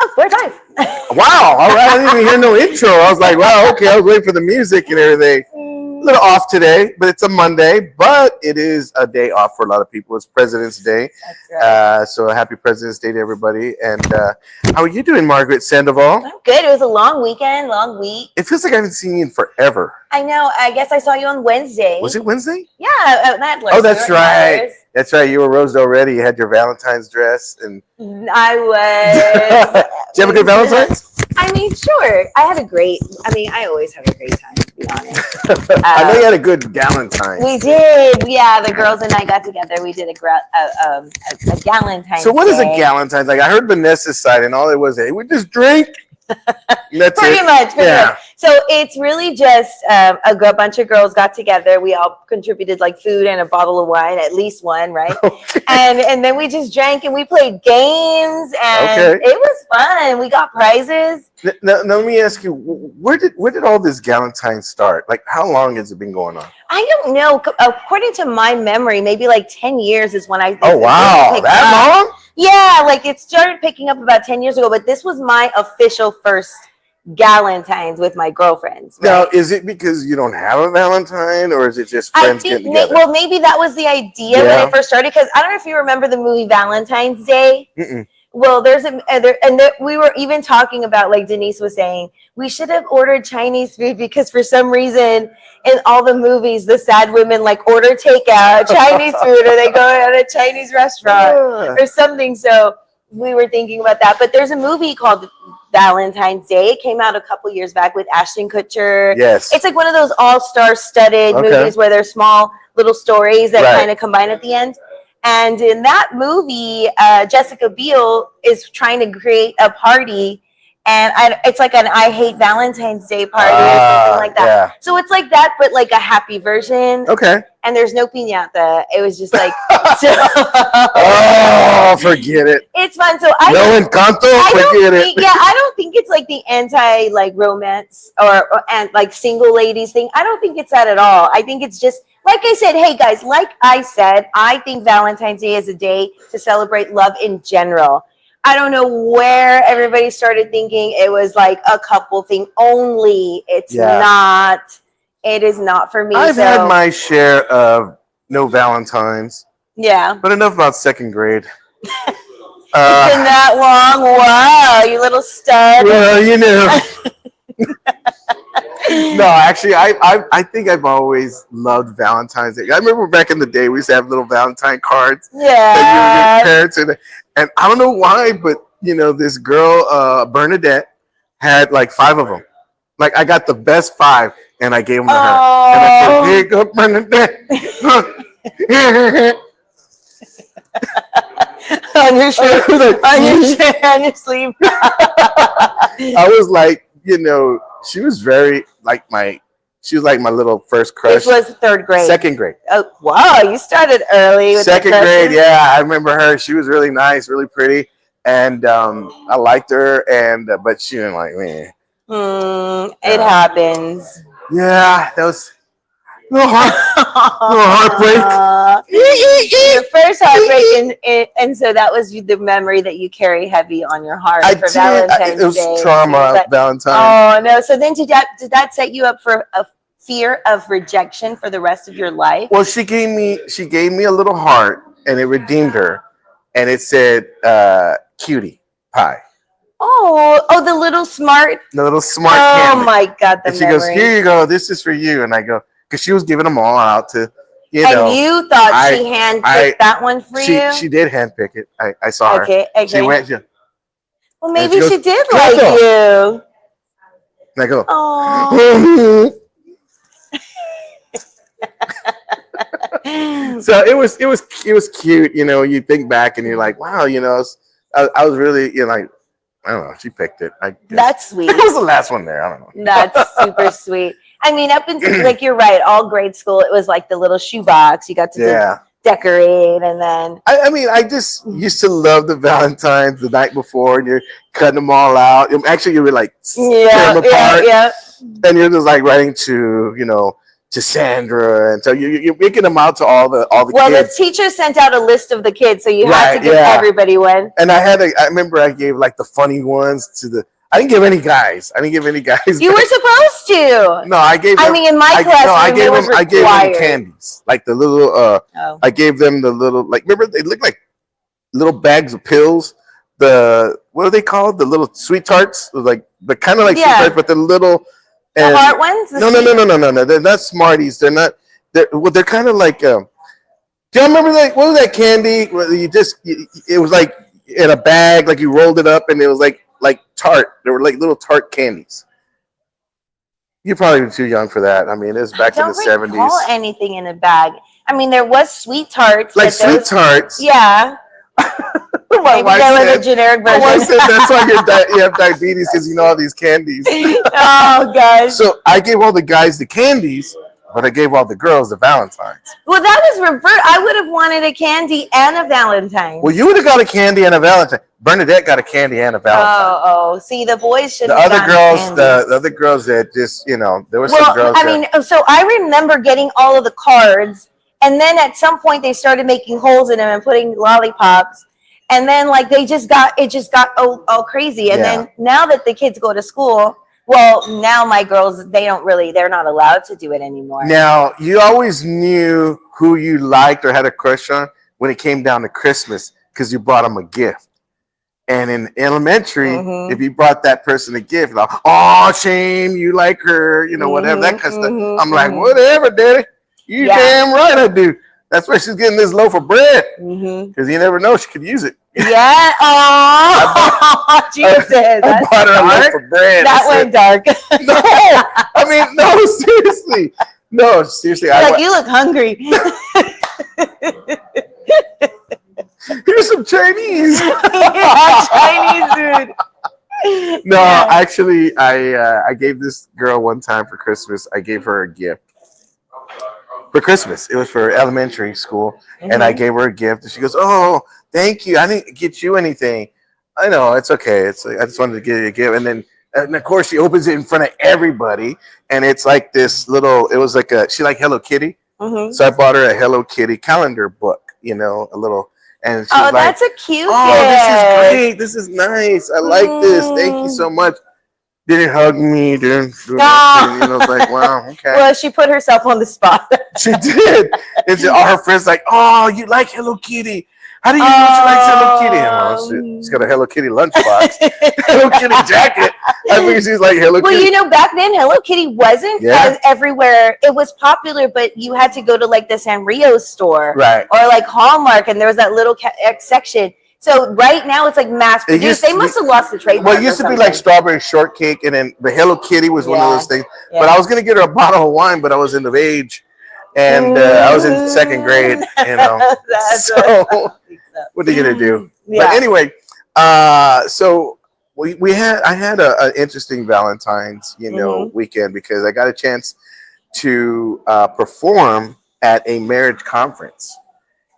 Oh, 45. Wow. All right. I didn't even hear no intro. I was like, wow, okay. I was waiting for the music and everything. A little off today, but it's a Monday. But it is a day off for a lot of people. It's President's Day. That's right. So happy President's Day to everybody. And how are you doing, Margaret Sandoval? I'm good. It was a long weekend, long week. It feels like I haven't seen you in forever. I know. I guess I saw you on Wednesday. Was it Wednesday? Yeah, at Nadler's. Oh, that's right. That's right. You were rosed already. You had your Valentine's dress, and I was. did you have a good Valentine's? I mean, sure. I always have a great time, to be honest. I know you had a good Galentine's. We did. Yeah, the girls and I got together. We did a Galentine's. So what is a Day. Galentine's? Like I heard Vanessa's side, and all it was, hey, we just drink. That's Pretty much. Yeah. So it's really just a bunch of girls got together. We all contributed like food and a bottle of wine, at least one, right? Okay. And then we just drank and we played games, and it was fun. We got prizes. Now, let me ask you, where did all this Galentine's start? Like, how long has it been going on? I don't know. According to my memory, maybe like 10 years is when I. Oh wow, that long? Yeah, like it started picking up about 10 years ago, but this was my official first Galentine's with my girlfriends. Right? Now, is it because you don't have a Valentine, or is it just friends getting together? Well, maybe that was the idea when I first started, because I don't know if you remember the movie Valentine's Day. Mm-mm. Well, we were even talking about, like Denise was saying, we should have ordered Chinese food, because for some reason in all the movies, the sad women like order takeout Chinese food, or they go at a Chinese restaurant or something. So we were thinking about that. But there's a movie called Valentine's Day. It came out a couple years back with Ashton Kutcher. Yes. It's like one of those all-star studded movies where there's small little stories that kind of combine at the end. And in that movie, Jessica Biel is trying to create a party, and it's like an I Hate Valentine's Day party or something like that. Yeah. So it's like that, but like a happy version. Okay. And there's no piñata. It was just like, oh, forget it. It's fun. So no encanto, forget it. Yeah, I don't think it's like the anti like romance or and like single ladies thing. I don't think it's that at all. I think it's just. Like I said, hey guys, like I said, I think Valentine's Day is a day to celebrate love in general. I don't know where everybody started thinking it was like a couple thing only. It's not. It is not for me. I've had my share of no Valentines. Yeah. But enough about second grade. It's been that long? Wow, you little stud. Well, you know. No, actually, I think I've always loved Valentine's Day. I remember back in the day, we used to have little Valentine cards. Yeah. Parents and I don't know why, but you know, this girl, Bernadette, had like 5 of them. Like I got the best 5, and I gave them to her. And I said, "Here you go, Bernadette." On your shirt, on your sleeve. I was like, you know, she was very like she was like my little first crush. This was 3rd grade. 2nd grade. Oh, wow, you started early. With 2nd grade, yeah. I remember her. She was really nice, really pretty, and I liked her. And but she was like, man, it happens. Yeah, that was a little heartbreak. Your first heartbreak, and so that was the memory that you carry heavy on your heart for Valentine's Day. It was trauma, Valentine's. Oh no! So then, did that set you up for a fear of rejection for the rest of your life? Well, she gave me a little heart, and it redeemed her, and it said "cutie pie." Oh, the little smart. The little smart. Oh candy. My God! And she goes, "Here you go. This is for you." And I go, because she was giving them all out to. You know, and you thought she handpicked that one for you? She did handpick it. I saw her. Okay. She went. Well, maybe she did Cleto. like you. And I go. Oh. So it was cute. You know, you think back and you're like, wow. You know, I was really, you know, like, I don't know. She picked it. That's sweet. It was the last one there. I don't know. That's super sweet. I mean, up until like you're right, all grade school, it was like the little shoebox. You got to decorate, and then. I mean, I just used to love the Valentines the night before, and you're cutting them all out. Actually, you were like tearing them apart, and you're just like writing to to Sandra, and so you're making them out to all the Well, kids. the teacher sent out a list of the kids, so you had Right, to give yeah. everybody one. And I remember I gave like the funny ones to the. I didn't give any guys. You were supposed to. No, I gave. Them, I mean, in my class, no, I gave was them. I gave them candies, like the little. Oh. I gave them the little, like, remember they look like little bags of pills. What are they called? The little sweet tarts, like the kind of like sweet tarts, but the little. The heart ones? No. They're not Smarties. They're not. They're kind of like. Do you remember that? What was that candy? Where it was like in a bag, like you rolled it up, and it was like tart. They were like little tart candies. You're probably too young for that. I mean, it was back in the 70s. I don't recall anything in a bag. I mean, there was sweet tarts. Like sweet tarts. Yeah. Maybe they were the generic version. My wife said that's why you have diabetes, because you know all these candies. Oh, gosh. So I gave all the guys the candies, but I gave all the girls the Valentines. Well, that is reverse. I would have wanted a candy and a Valentine. Well, you would have got a candy and a Valentine. Bernadette got a candy and a Valentine. Oh. See, the boys shouldn't the have other girls, the other girls that just, there were some girls. I mean, so I remember getting all of the cards, and then at some point they started making holes in them and putting lollipops. And then like it just got all crazy. And then now that the kids go to school, well, now my girls, they're not allowed to do it anymore. Now, you always knew who you liked or had a crush on when it came down to Christmas, because you brought them a gift. And in elementary, if you brought that person a gift, like, oh, Shane, you like her, whatever, that kind of stuff. I'm like, whatever, daddy. You damn right I do. That's why she's getting this loaf of bread, because you never know, she could use it. Yeah. Oh, Jesus. I bought her a loaf of bread. That went dark. No, I mean, no, seriously. No, seriously. You look hungry. Here's some Chinese. Chinese food. No, actually, I gave this girl one time for Christmas. I gave her a gift. For Christmas. It was for elementary school. And I gave her a gift. And she goes, oh, thank you. I didn't get you anything. I know, it's okay. I just wanted to get you a gift. And then, of course, she opens it in front of everybody. And it's like this little, it was like she liked Hello Kitty. So I bought her a Hello Kitty calendar book, a little. And she's like, that's a cute gift. This is great. This is nice. I like this. Thank you so much. Didn't hug me. Didn't do nothing. It's like, wow, okay. Well, she put herself on the spot. She did. And all her friends like, oh, you like Hello Kitty. How do you know she likes Hello Kitty? And she's got a Hello Kitty lunchbox, Hello Kitty jacket. I think she's like Hello Kitty. Well, back then Hello Kitty wasn't as everywhere. It was popular, but you had to go to like the Sanrio store, right, or like Hallmark, and there was that little X section. So right now it's like mass produced. They must have lost the trademark. Well, it used to be like strawberry shortcake, and then the Hello Kitty was one of those things. But I was gonna get her a bottle of wine, but I was of age. And I was in second grade, so what are you gonna do? Yeah. But anyway, so I had an interesting Valentine's, weekend, because I got a chance to perform at a marriage conference,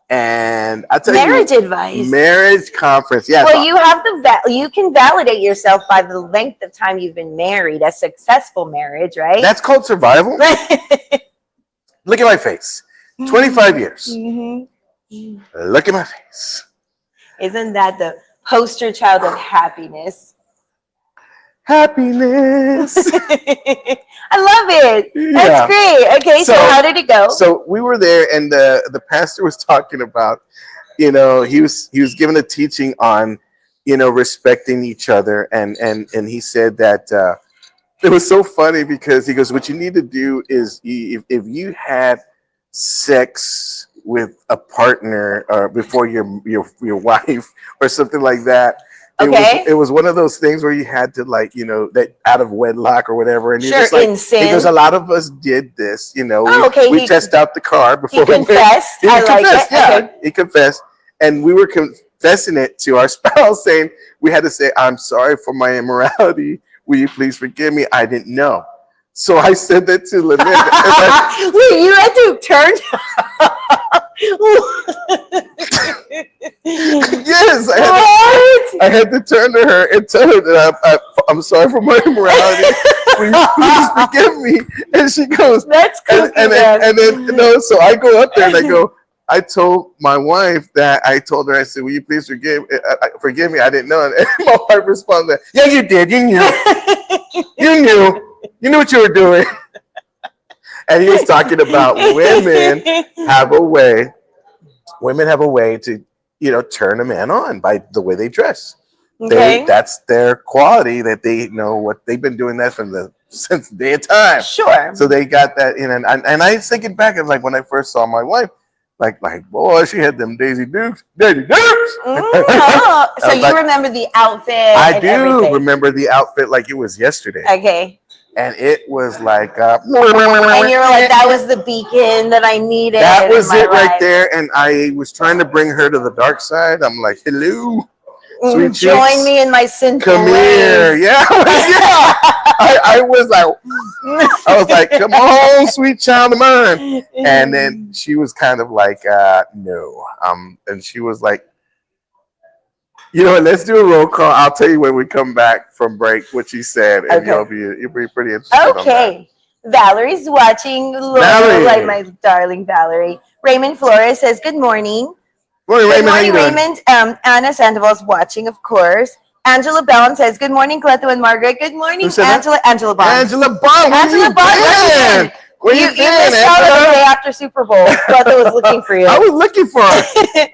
and I tell marriage advice, marriage conference. Yeah. Well, you have you can validate yourself by the length of time you've been married, a successful marriage, right? That's called survival. Look at my face. 25 years. Look at my face. Isn't that the poster child of happiness? Happiness. I love it. That's great. Okay, so how did it go? So we were there, and the pastor was talking about, he was giving a teaching on, respecting each other, and he said that it was so funny, because he goes, what you need to do is, if you had sex with a partner or before your wife or something like that, it was one of those things where you had to, like, that out of wedlock or whatever. And just like, because a lot of us did this, we test out the car before we confessed. He confessed. Yeah, he confessed, and we were confessing it to our spouse, saying we had to say, I'm sorry for my immorality. Will you please forgive me? I didn't know. So I said that to Lynette. Wait, you had to turn. Yes, What? I had to turn to her and tell her that I'm sorry for my immorality. Will you please forgive me? And she goes, That's and, cookie then so I go up there and I go, I told my wife that I told her, I said, will you please forgive me? I didn't know. And my wife responded, yeah, you did. You knew. You knew. You knew what you were doing. And he was talking about women have a way to, turn a man on by the way they dress. Okay. That's their quality that they know what they've been doing that since the day of time. Sure. So they got that in, and I was thinking back of like when I first saw my wife, like boy, she had them Daisy Dukes. So I was you remember the outfit? I do everything. remember the outfit like it was yesterday. Okay. And it was like, and you were like, that was the beacon that I needed. That was it life. right there. And I was trying to bring her to the dark side. I'm like, hello. Sweet Join cheeks. Me in my sinful Come here. Yeah. I was like, come on, sweet child of mine. And then she was kind of like, no. And she was like, let's do a roll call. I'll tell you when we come back from break what she said, and you'll be pretty interested. Okay. Valerie's watching. Valerie. Like my darling Valerie. Raymond Flores says, good morning. Morning, Raymond. Good morning, how you Raymond. Anna Sandoval's watching, of course. Angela Bond says, good morning, Cleto and Margaret. Good morning, Angela. Angela Bond. Angela Bond. Angela Bond. Where you missed out on the day after Super Bowl. Cleto was looking for you. I was looking for her.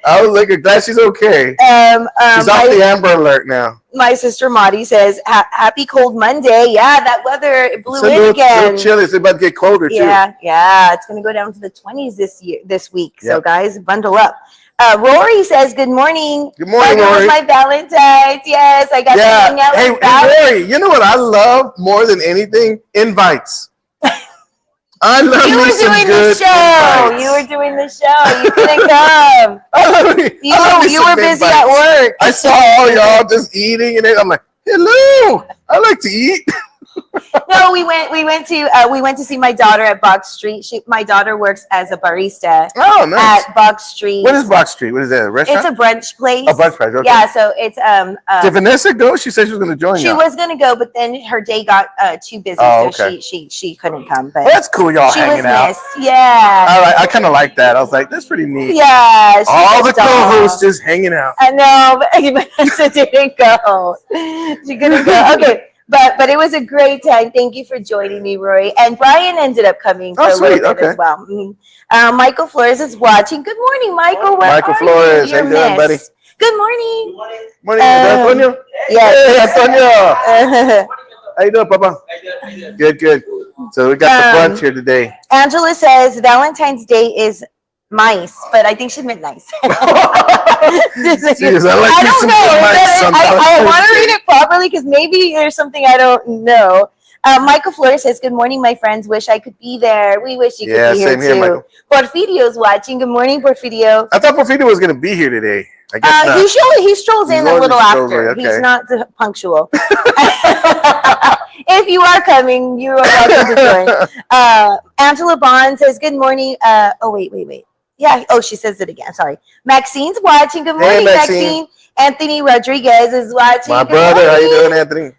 I was looking. Glad she's okay. She's off the Amber Alert now. My sister Maudie says, happy cold Monday. Yeah, that weather, it blew in again. It's chilly. It's about to get colder, too. Yeah. It's going to go down to the 20s this week. Yep. So, guys, bundle up. Rory says, good morning. Good morning, Rory. My Valentine's. Yes, I got to hang out with Hey, Rory, you know what I love more than anything? Invites. I love you were doing the show. Invites. You were doing the show. You couldn't come. You were busy at work. I saw all y'all just eating, and I'm like, hello. I like to eat. No, we went to see my daughter at Box Street. My daughter works as a barista. Oh, nice. At Box Street. What is Box Street? What is that? A restaurant? It's a brunch place. A brunch place. Okay. Yeah, so it's Did Vanessa go? She said she was going to join you. She was going to go, but then her day got too busy, so she couldn't come. But that's cool, y'all hanging out. Missed. Yeah. All right, I kind of like that. I was like, that's pretty neat. Yeah. All the co-hosts just hanging out. I know, but Vanessa didn't go. She couldn't go. Okay. But it was a great time. Thank you for joining me, Rory. And Brian ended up coming for a little bit as well. Mm-hmm. Michael Flores is watching. Good morning, Michael. Michael Flores. How you doing, buddy? Good morning. Morning, Antonio. Yes. Hey, Antonio. How you doing, Papa? Good. So we got the brunch here today. Angela says Valentine's Day is mice, but I think she meant nice. I don't know. I want to read it properly because maybe there's something I don't know. Michael Flores says, good morning, my friends. Wish I could be there. We wish you could be here too. Michael. Porfirio's watching. Good morning, Porfirio. I thought Porfirio was going to be here today. I guess not. He strolls in a little after. Okay. He's not punctual. If you are coming, you are welcome to join. Angela Bond says, good morning. Wait. Yeah. Oh, she says it again. Sorry. Maxine's watching. Good morning, Maxine. Anthony Rodriguez is watching. My brother. How you doing, Anthony?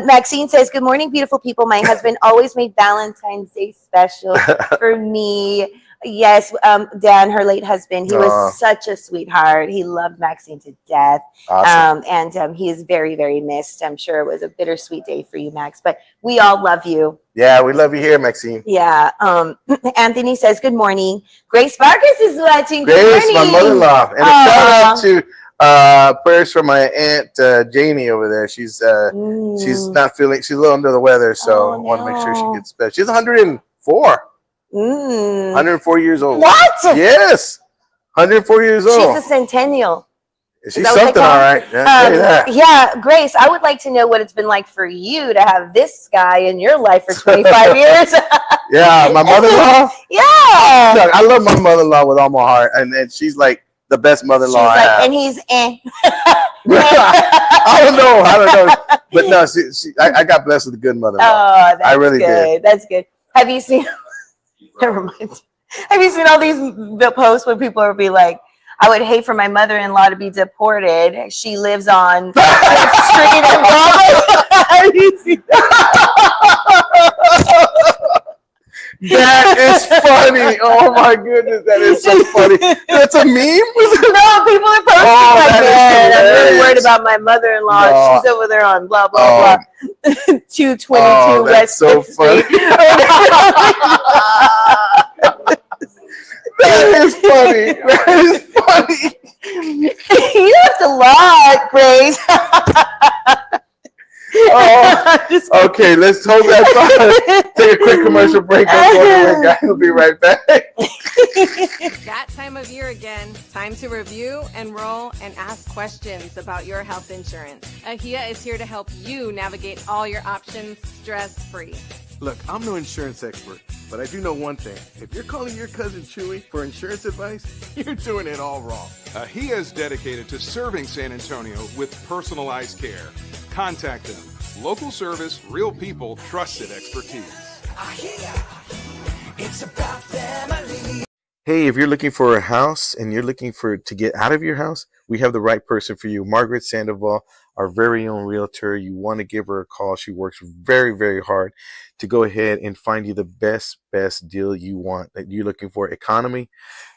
Maxine says, good morning, beautiful people. My husband always made Valentine's Day special for me. Yes, Dan, her late husband, he was such a sweetheart. He loved Maxine to death. Awesome. And he is very, very missed. I'm sure it was a bittersweet day for you, Max, but we all love you. Yeah, we love you here, Maxine. Yeah. Anthony says, good morning. Grace Vargas is watching. Grace, good morning. my mother-in-law. And a shout out to prayers for my aunt Jamie over there. She's not feeling, she's a little under the weather, so I want to make sure she gets better. She's 104. 104 years old. What? Yes. 104 years old. She's a centennial. She's something, all right. Yeah, Grace, I would like to know what it's been like for you to have this guy in your life for 25 years. Yeah, my mother-in-law. Yeah. Look, I love my mother-in-law with all my heart, and she's like the best mother-in-law I have. And he's I don't know, but no, I got blessed with a good mother-in-law. Oh, that's I really good. did. That's good. Have you seen? Never mind. Have you seen all these posts where people will be like, I would hate for my mother-in-law to be deported. She lives on 5th Street in Brooklyn. You see That is funny. Oh my goodness, that is so funny. That's a meme? No, people are posting that is I'm really hilarious. worried about my mother-in-law. No. She's over there on blah blah blah. 222 West so 5th funny. Street. That is funny. That is funny. You have to lot, Grace. Okay, let's hold that thought. Take a quick commercial break. Guys, we'll be right back. That time of year again. Time to review, enroll, and ask questions about your health insurance. AHIA is here to help you navigate all your options stress-free. Look, I'm no insurance expert, but I do know one thing. If you're calling your cousin Chewy for insurance advice, you're doing it all wrong. AHIA is dedicated to serving San Antonio with personalized care. Contact them. Local service, real people, trusted expertise. It's about family. Hey, if you're looking for a house and you're looking to get out of your house, we have the right person for you. Margaret Sandoval, our very own realtor. You want to give her a call. She works very, very hard to go ahead and find you the best deal you want, that you're looking for. Economy,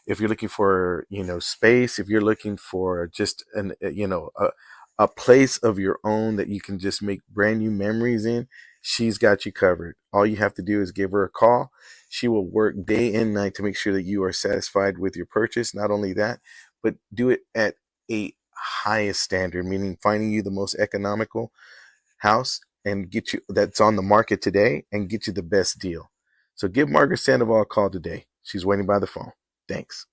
if you're looking for, space, if you're looking for just a place of your own that you can just make brand new memories in, she's got you covered. All you have to do is give her a call. She will work day and night to make sure that you are satisfied with your purchase. Not only that, but do it at a highest standard, meaning finding you the most economical house and get you that's on the market today and get you the best deal. So give Margaret Sandoval a call today. She's waiting by the phone. Thanks.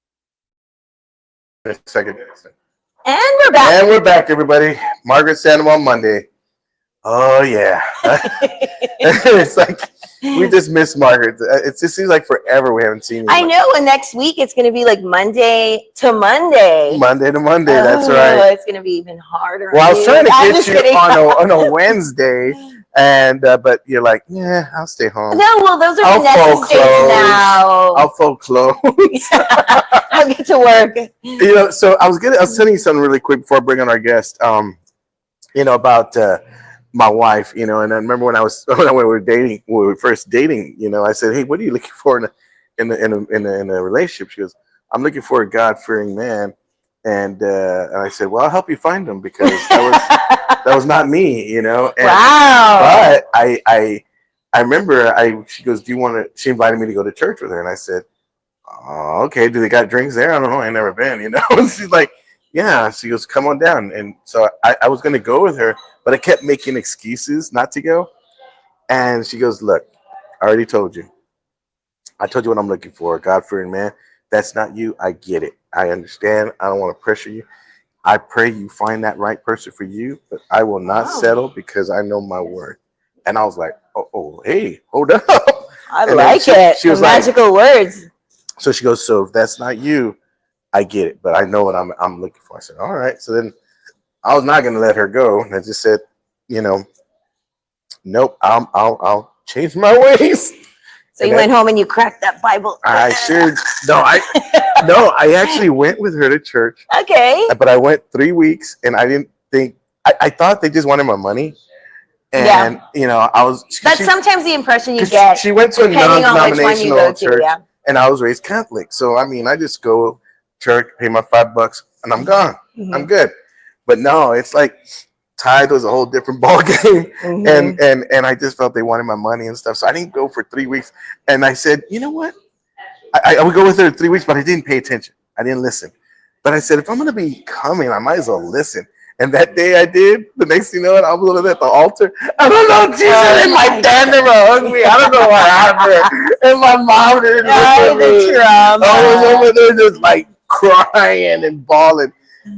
Second. And we're back. And we're back, everybody. Margaret Sandoval Monday. Oh, yeah. It's like we just miss Margaret. It just seems like forever we haven't seen you. I know, and next week it's going to be like Monday to Monday. Monday to Monday, that's right. It's going to be even harder. Well, I was trying to I'm get just you kidding. on a Wednesday, and but you're like, yeah, I'll stay home. No, well, those are I'll Vanessa's fold days clothes. now. I'll fold clothes. I'll get to work. So I was telling you something really quick before I bring on our guest. About my wife, and I remember when we were first dating, I said, hey, what are you looking for in a relationship? She goes, I'm looking for a God-fearing man. And I said, well, I'll help you find him, because that was not me, And, Wow. But I remember she goes, she invited me to go to church with her. And I said, oh, okay. Do they got drinks there? I don't know. I ain't never been, And she's like, yeah. She goes, come on down. And so I was going to go with her, but I kept making excuses not to go. And she goes, look, I already told you. I told you what I'm looking for, a God-fearing man. That's not you. I get it. I understand. I don't want to pressure you. I pray you find that right person for you, but I will not settle, because I know my word. And I was like, oh, hey, hold up. I And like it. She was magical words. So she goes, so if that's not you, I get it, but I know what I'm looking for. I said, all right. So then I was not going to let her go. And I just said, nope, I'll change my ways. So you went home and you cracked that Bible. I sure, I actually went with her to church. Okay. But I went 3 weeks, and I didn't think, I thought they just wanted my money. And, That's sometimes the impression you get. She went to a depending on which one you go non-denominational to, church, yeah. and I was raised Catholic. So, I just go church, pay my $5, and I'm gone. Mm-hmm. I'm good. But no, it's like tithe was a whole different ball game. Mm-hmm. And I just felt they wanted my money and stuff. So I didn't go for 3 weeks. And I said, you know what? I would go with her 3 weeks, but I didn't pay attention. I didn't listen. But I said, if I'm going to be coming, I might as well listen. And that day I did. The next thing you know, I was over at the altar. I don't know, Jesus, and my dad never hugged me. I don't know what happened. And my mom didn't look at me. I was over there just like crying and bawling.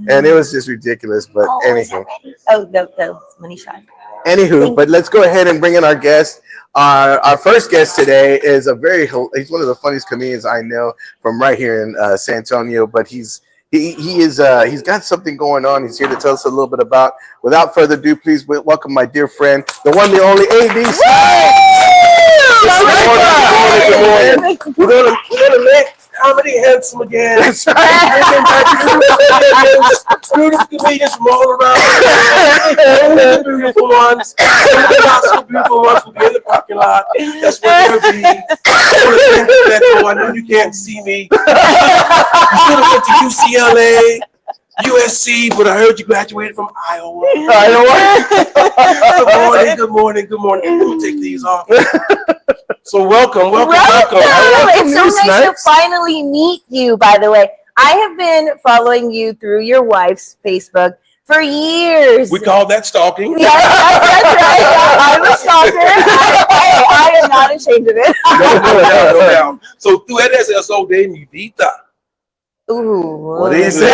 And it was just ridiculous. But anyhow. The money shot. Anywho, but let's go ahead and bring in our guest. Our first guest today is he's one of the funniest comedians I know from right here in San Antonio, but he's got something going on. He's here to tell us a little bit about. Without further ado, please welcome my dear friend, the one, the only AD Snipes. Good morning. comedy handsome again. That's right. Beautiful comedians from all around. The beautiful ones. Some of the not so beautiful ones will be in the parking lot. That's where they'll be. I want to thank you, Cleto. I know you can't see me. You should have went to UCLA, USC, but I heard you graduated from Iowa. Good morning. Let me take these off. So welcome. It's so nice to Snipes. finally meet you, by the way. I have been following you through your wife's Facebook for years. We call that stalking. Yes, that's right. I'm a stalker. I am not ashamed of it. No doubt. So tú eres el sol de mi vida. Ooh. What do you say?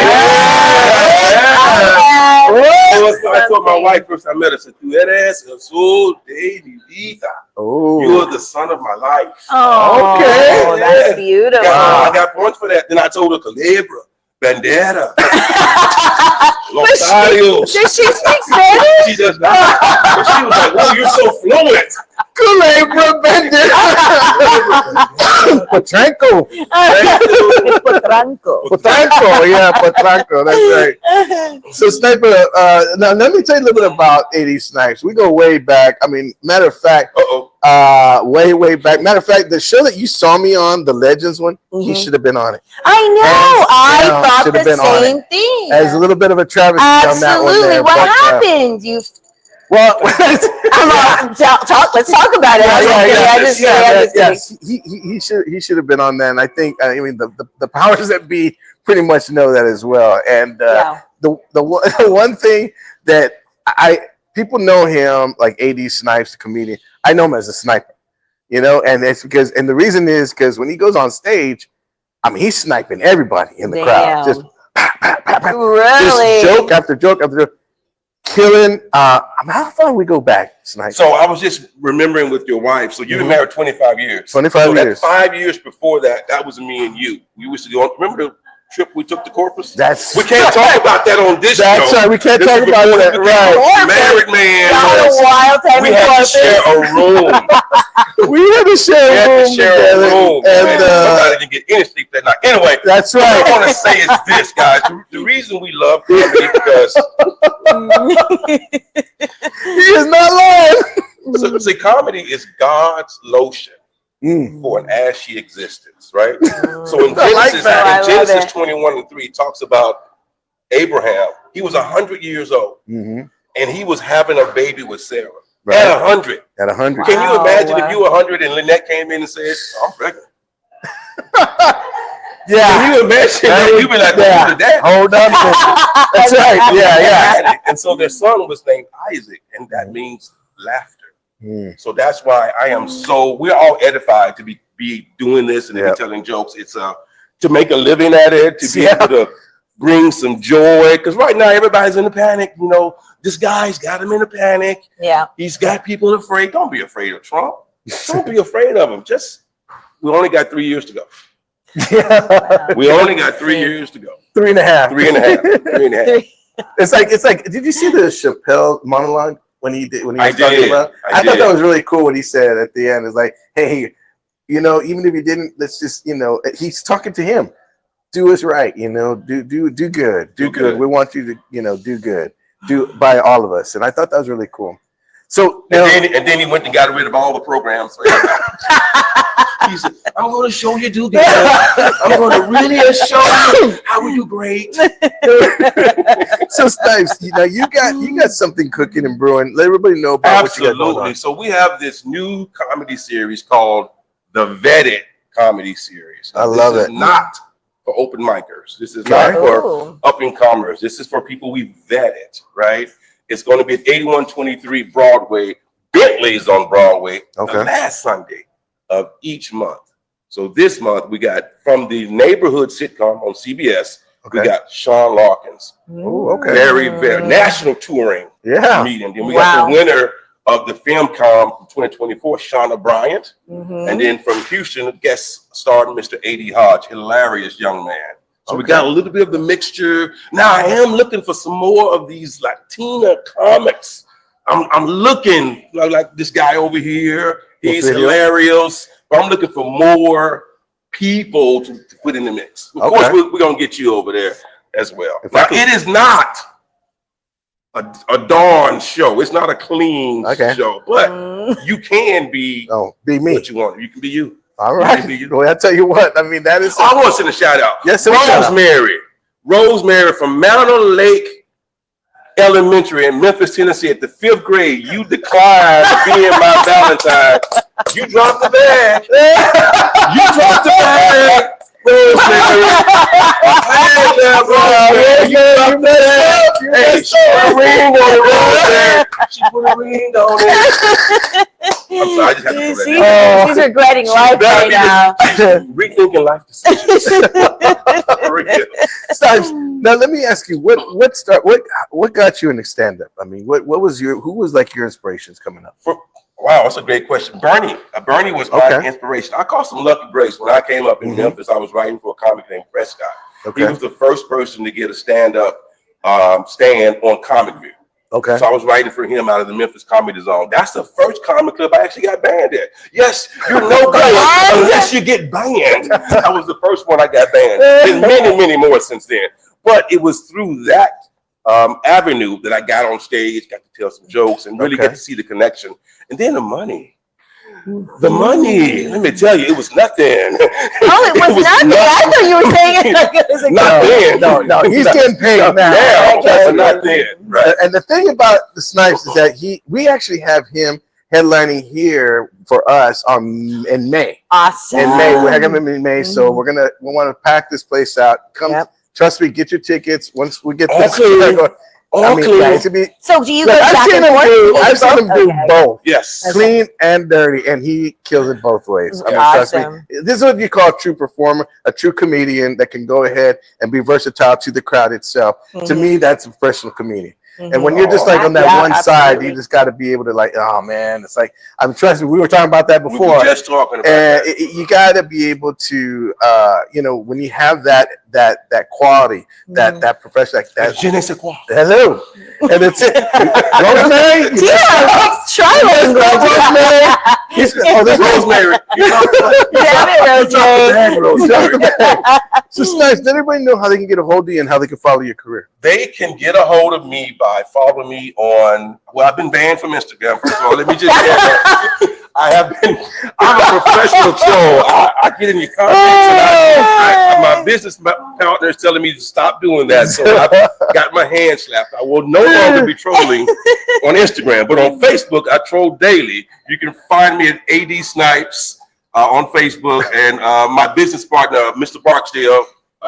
I told my wife first I met her, I said, tú eres el sol de mi vida. Oh. You are the sun of my life. Oh, Okay. that's beautiful. I got points for that. Then I told her Calabria, Bandera, Lotario. Does she speak Spanish? She does not. But she was like, oh, you're so fluent. Culebra Bender. Potranco. Potranco. Potranco. Yeah, Potranco. That's right. So, Sniper, now let me tell you a little bit about 80 Snipes. We go way back. I mean, matter of fact, way back. Matter of fact, the show that you saw me on, the Legends one, he should have been on it. I know. I thought should have the been on same thing. As a little bit of a travesty on that one. Absolutely. There, What but, happened? You. Well, Let's talk about it. Yes. He should have been on that. And I think the powers that be pretty much know that as well. And the one thing that people know him like AD Snipes, the comedian. I know him as a sniper, and it's because the reason is because when he goes on stage, I mean he's sniping everybody in the crowd, just really, just joke after joke after joke. Killing. How far we go back, Snipes? So I was just remembering with your wife. So you've been married 25 years. 25 years. 5 years before that, that was me and you. We used to go. Remember the trip we took to Corpus? We can't talk about that on this show. That's right. We can't talk about that. Right. Married man. Y'all a wild time. We had to share a room. We had to share a room. And somebody didn't get any sleep that night. Anyway, that's right. What I want to say is this, guys. The reason we love comedy because he is not lying. So say comedy is God's lotion for an ashy existence, right? So in Genesis 21:3 talks about Abraham. He was 100 years old, and he was having a baby with Sarah. Right. At 100. At 100. Can you imagine if you were 100 and Lynette came in and said, I'm pregnant? Yeah. Can you imagine? You'd be like, Dad. Hold on. That's right. Yeah. And so their son was named Isaac, and that means laughter. So that's why we're all edified to be doing this and to be telling jokes. It's to make a living at it, to be able to bring some joy. Because right now everybody's in a panic. This guy's got him in a panic. Yeah. He's got people afraid. Don't be afraid of Trump. Don't be afraid of him. We only got 3 years to go. We only got 3 years to go. 3.5. 3.5. It's like. Did you see the Chappelle monologue when he was talking about? I thought that was really cool. What he said at the end is like, "Hey, even if you didn't, let's just, he's talking to him. Do us right, do good, do good. We want you to, do good, do by all of us." And I thought that was really cool. So and then he went and got rid of all the programs. He said, I'm going to show you do good. I'm going to really show you how we do great. So Snipes, you got something cooking and brewing. Let everybody know about what you got going on. So we have this new comedy series called the Vetted Comedy Series. I love it. This is not for open micers. This is not for up and comers. This is for people we vetted, right? It's going to be at 8123 Broadway. Bentley's on Broadway the last Sunday of each month. So this month we got from the neighborhood sitcom on CBS. We got Sean Larkins. Oh, okay. Very national touring meeting. Then we got the winner of the FilmCom from 2024, Shauna Bryant. And then from Houston, guest starred Mr. A.D. Hodge, hilarious young man. So we got a little bit of the mixture. Now I am looking for some more of these Latina comics. I'm looking like this guy over here. He's hilarious. But I'm looking for more people to put in the mix. Of Okay. course, we're going to get you over there as well. If Now, I could- it is not a darn show. It's not a clean show, but you can be be me. what you want. You can be you. All right. Well, I tell you what. I mean, that is. I want to send a shout out. Yes, Rosemary from Mountain Lake Elementary in Memphis, Tennessee, at the 5th grade. You declined being my Valentine. You dropped the bag. You dropped the bag. Rosemary. Hey, she put a ring on it, Rosemary. She put a ring on it. I'm sorry, I just had to She's regretting life right now. Rethinking life decisions. Snipes, now let me ask you, what got you into stand-up? I mean, who was like your inspirations coming up? Wow, that's a great question. Bernie was my inspiration. I called him Lucky Grace when I came up in Memphis. I was writing for a comic named Prescott. He was the first person to get a stand-up stand on Comic View. Okay. So I was writing for him out of the Memphis Comedy Zone. That's the first comic club I actually got banned at. Yes, you're no good unless you get banned. That was the first one I got banned. There's many, many more since then. But it was through that avenue that I got on stage, got to tell some jokes, and really get to see the connection. And then the money. The money, let me tell you, it was nothing. Oh, it was nothing. I thought you were saying it like it was a No, he's getting paid now. Not then. Right. And the thing about the Snipes is that we actually have him headlining here for us in May. Awesome. In May, we're having him in May, so we want to pack this place out. Come, trust me, get your tickets once we get this. So do you go I've seen him do both. Yes. Clean and dirty, and he kills it both ways. I mean, trust me. This is what you call a true performer, a true comedian that can go ahead and be versatile to the crowd itself. To me, that's a professional comedian. And when you're just like on that one side, you just got to be able to like, oh man, it's like, I'm trust me, we were talking about that before. We were just talking about that. You got to be able to, when you have that quality, that profession, like that. Je ne sais quoi. Hello, and it's it. Rosemary, try Rosemary. This Rosemary. Damn it, Rosemary. So Snipes, let everybody know how they can get a hold of you and how they can follow your career. They can get a hold of me by following me on. Well, I've been banned from Instagram. First of all, let me just say that. I'm a professional troll. I get in your comments, and my business partner is telling me to stop doing that. So I've got my hand slapped. I will no longer be trolling on Instagram, but on Facebook, I troll daily. You can find me at AD Snipes on Facebook, and my business partner, Mr. Barksdale,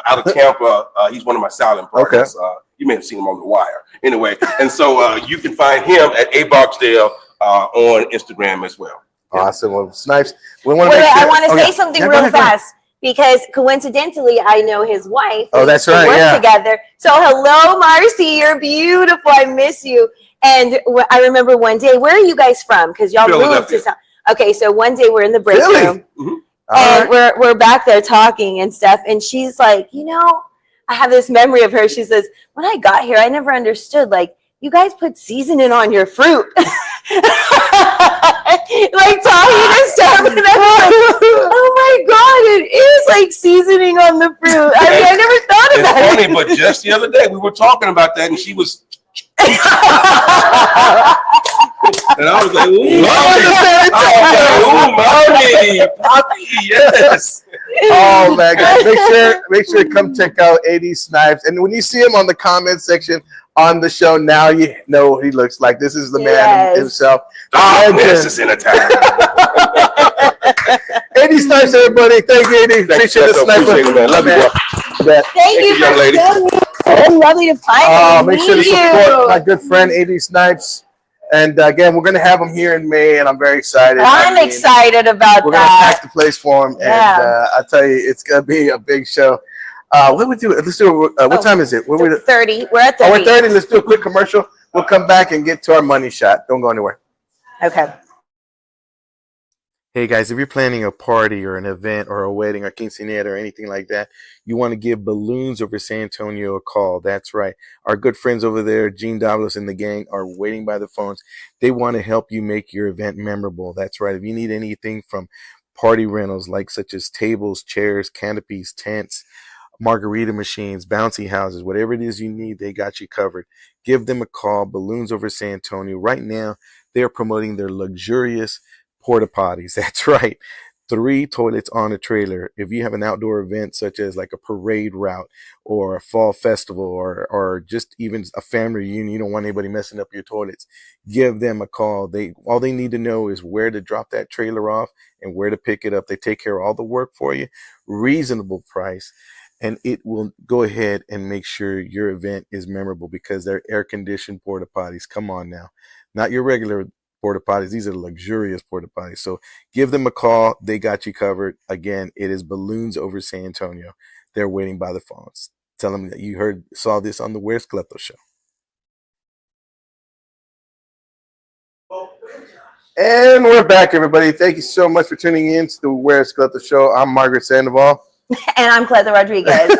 out of Tampa, he's one of my silent partners. You may have seen him on The Wire. Anyway, and so you can find him at A Barksdale on Instagram as well. Awesome. Well, Snipes, I want to say something real fast because coincidentally, I know his wife. Oh, that's right. Work together. So, hello, Marcy. You're beautiful. I miss you. And I remember one day, where are you guys from? Because y'all moved to South. Okay, so one day we're in the break room, and we're back there talking and stuff. And she's like, I have this memory of her. She says, when I got here, I never understood, like, you guys put seasoning on your fruit. Like tahini and stuff. And I'm like, oh my God, it is like seasoning on the fruit. I mean, I never thought about it. It's funny, but just the other day we were talking about that, and she was. And I was like, ooh, mommy, yes. Oh man, guys, make sure to come check out AD Snipes. And when you see him on the comment section on the show, now you know what he looks like. This is the man himself. This is in attack. AD Snipes, everybody. Thank you, AD. Appreciate the sniper. Man. Love you. Thank you, young lady. So lovely to find you. Make sure to support my good friend AD Snipes. And again, we're going to have him here in May, and I'm very excited. I'm excited about we're that. We're going to pack the place for him, and I tell you, it's going to be a big show. What we do? Let's do. What time is it? 30. We're at 30. Oh, we're 30. Let's do a quick commercial. We'll come back and get to our money shot. Don't go anywhere. Okay. Hey guys, if you're planning a party or an event or a wedding or quinceañera or anything like that, you want to give Balloons over San Antonio a call. That's right. Our good friends over there, Gene Davlos and the gang, are waiting by the phones. They want to help you make your event memorable. That's right. If you need anything from party rentals like such as tables, chairs, canopies, tents, margarita machines, bouncy houses, whatever it is you need, they got you covered. Give them a call. Balloons Over San Antonio. Right now, they're promoting their luxurious porta potties. That's right. 3 toilets on a trailer. If you have an outdoor event such as like a parade route or a fall festival or just even a family reunion, you don't want anybody messing up your toilets, give them a call. All they need to know is where to drop that trailer off and where to pick it up. They take care of all the work for you, reasonable price, and it will go ahead and make sure your event is memorable because they're air-conditioned porta potties. Come on now. Not your regular porta potties. These are luxurious porta potties. So give them a call. They got you covered. Again, it is Balloons Over San Antonio. They're waiting by the phones. Tell them that you saw this on the Where's Cleto show. And we're back, everybody. Thank you so much for tuning in to the Where's Cleto show. I'm Margaret Sandoval. And I'm Cleto Rodriguez.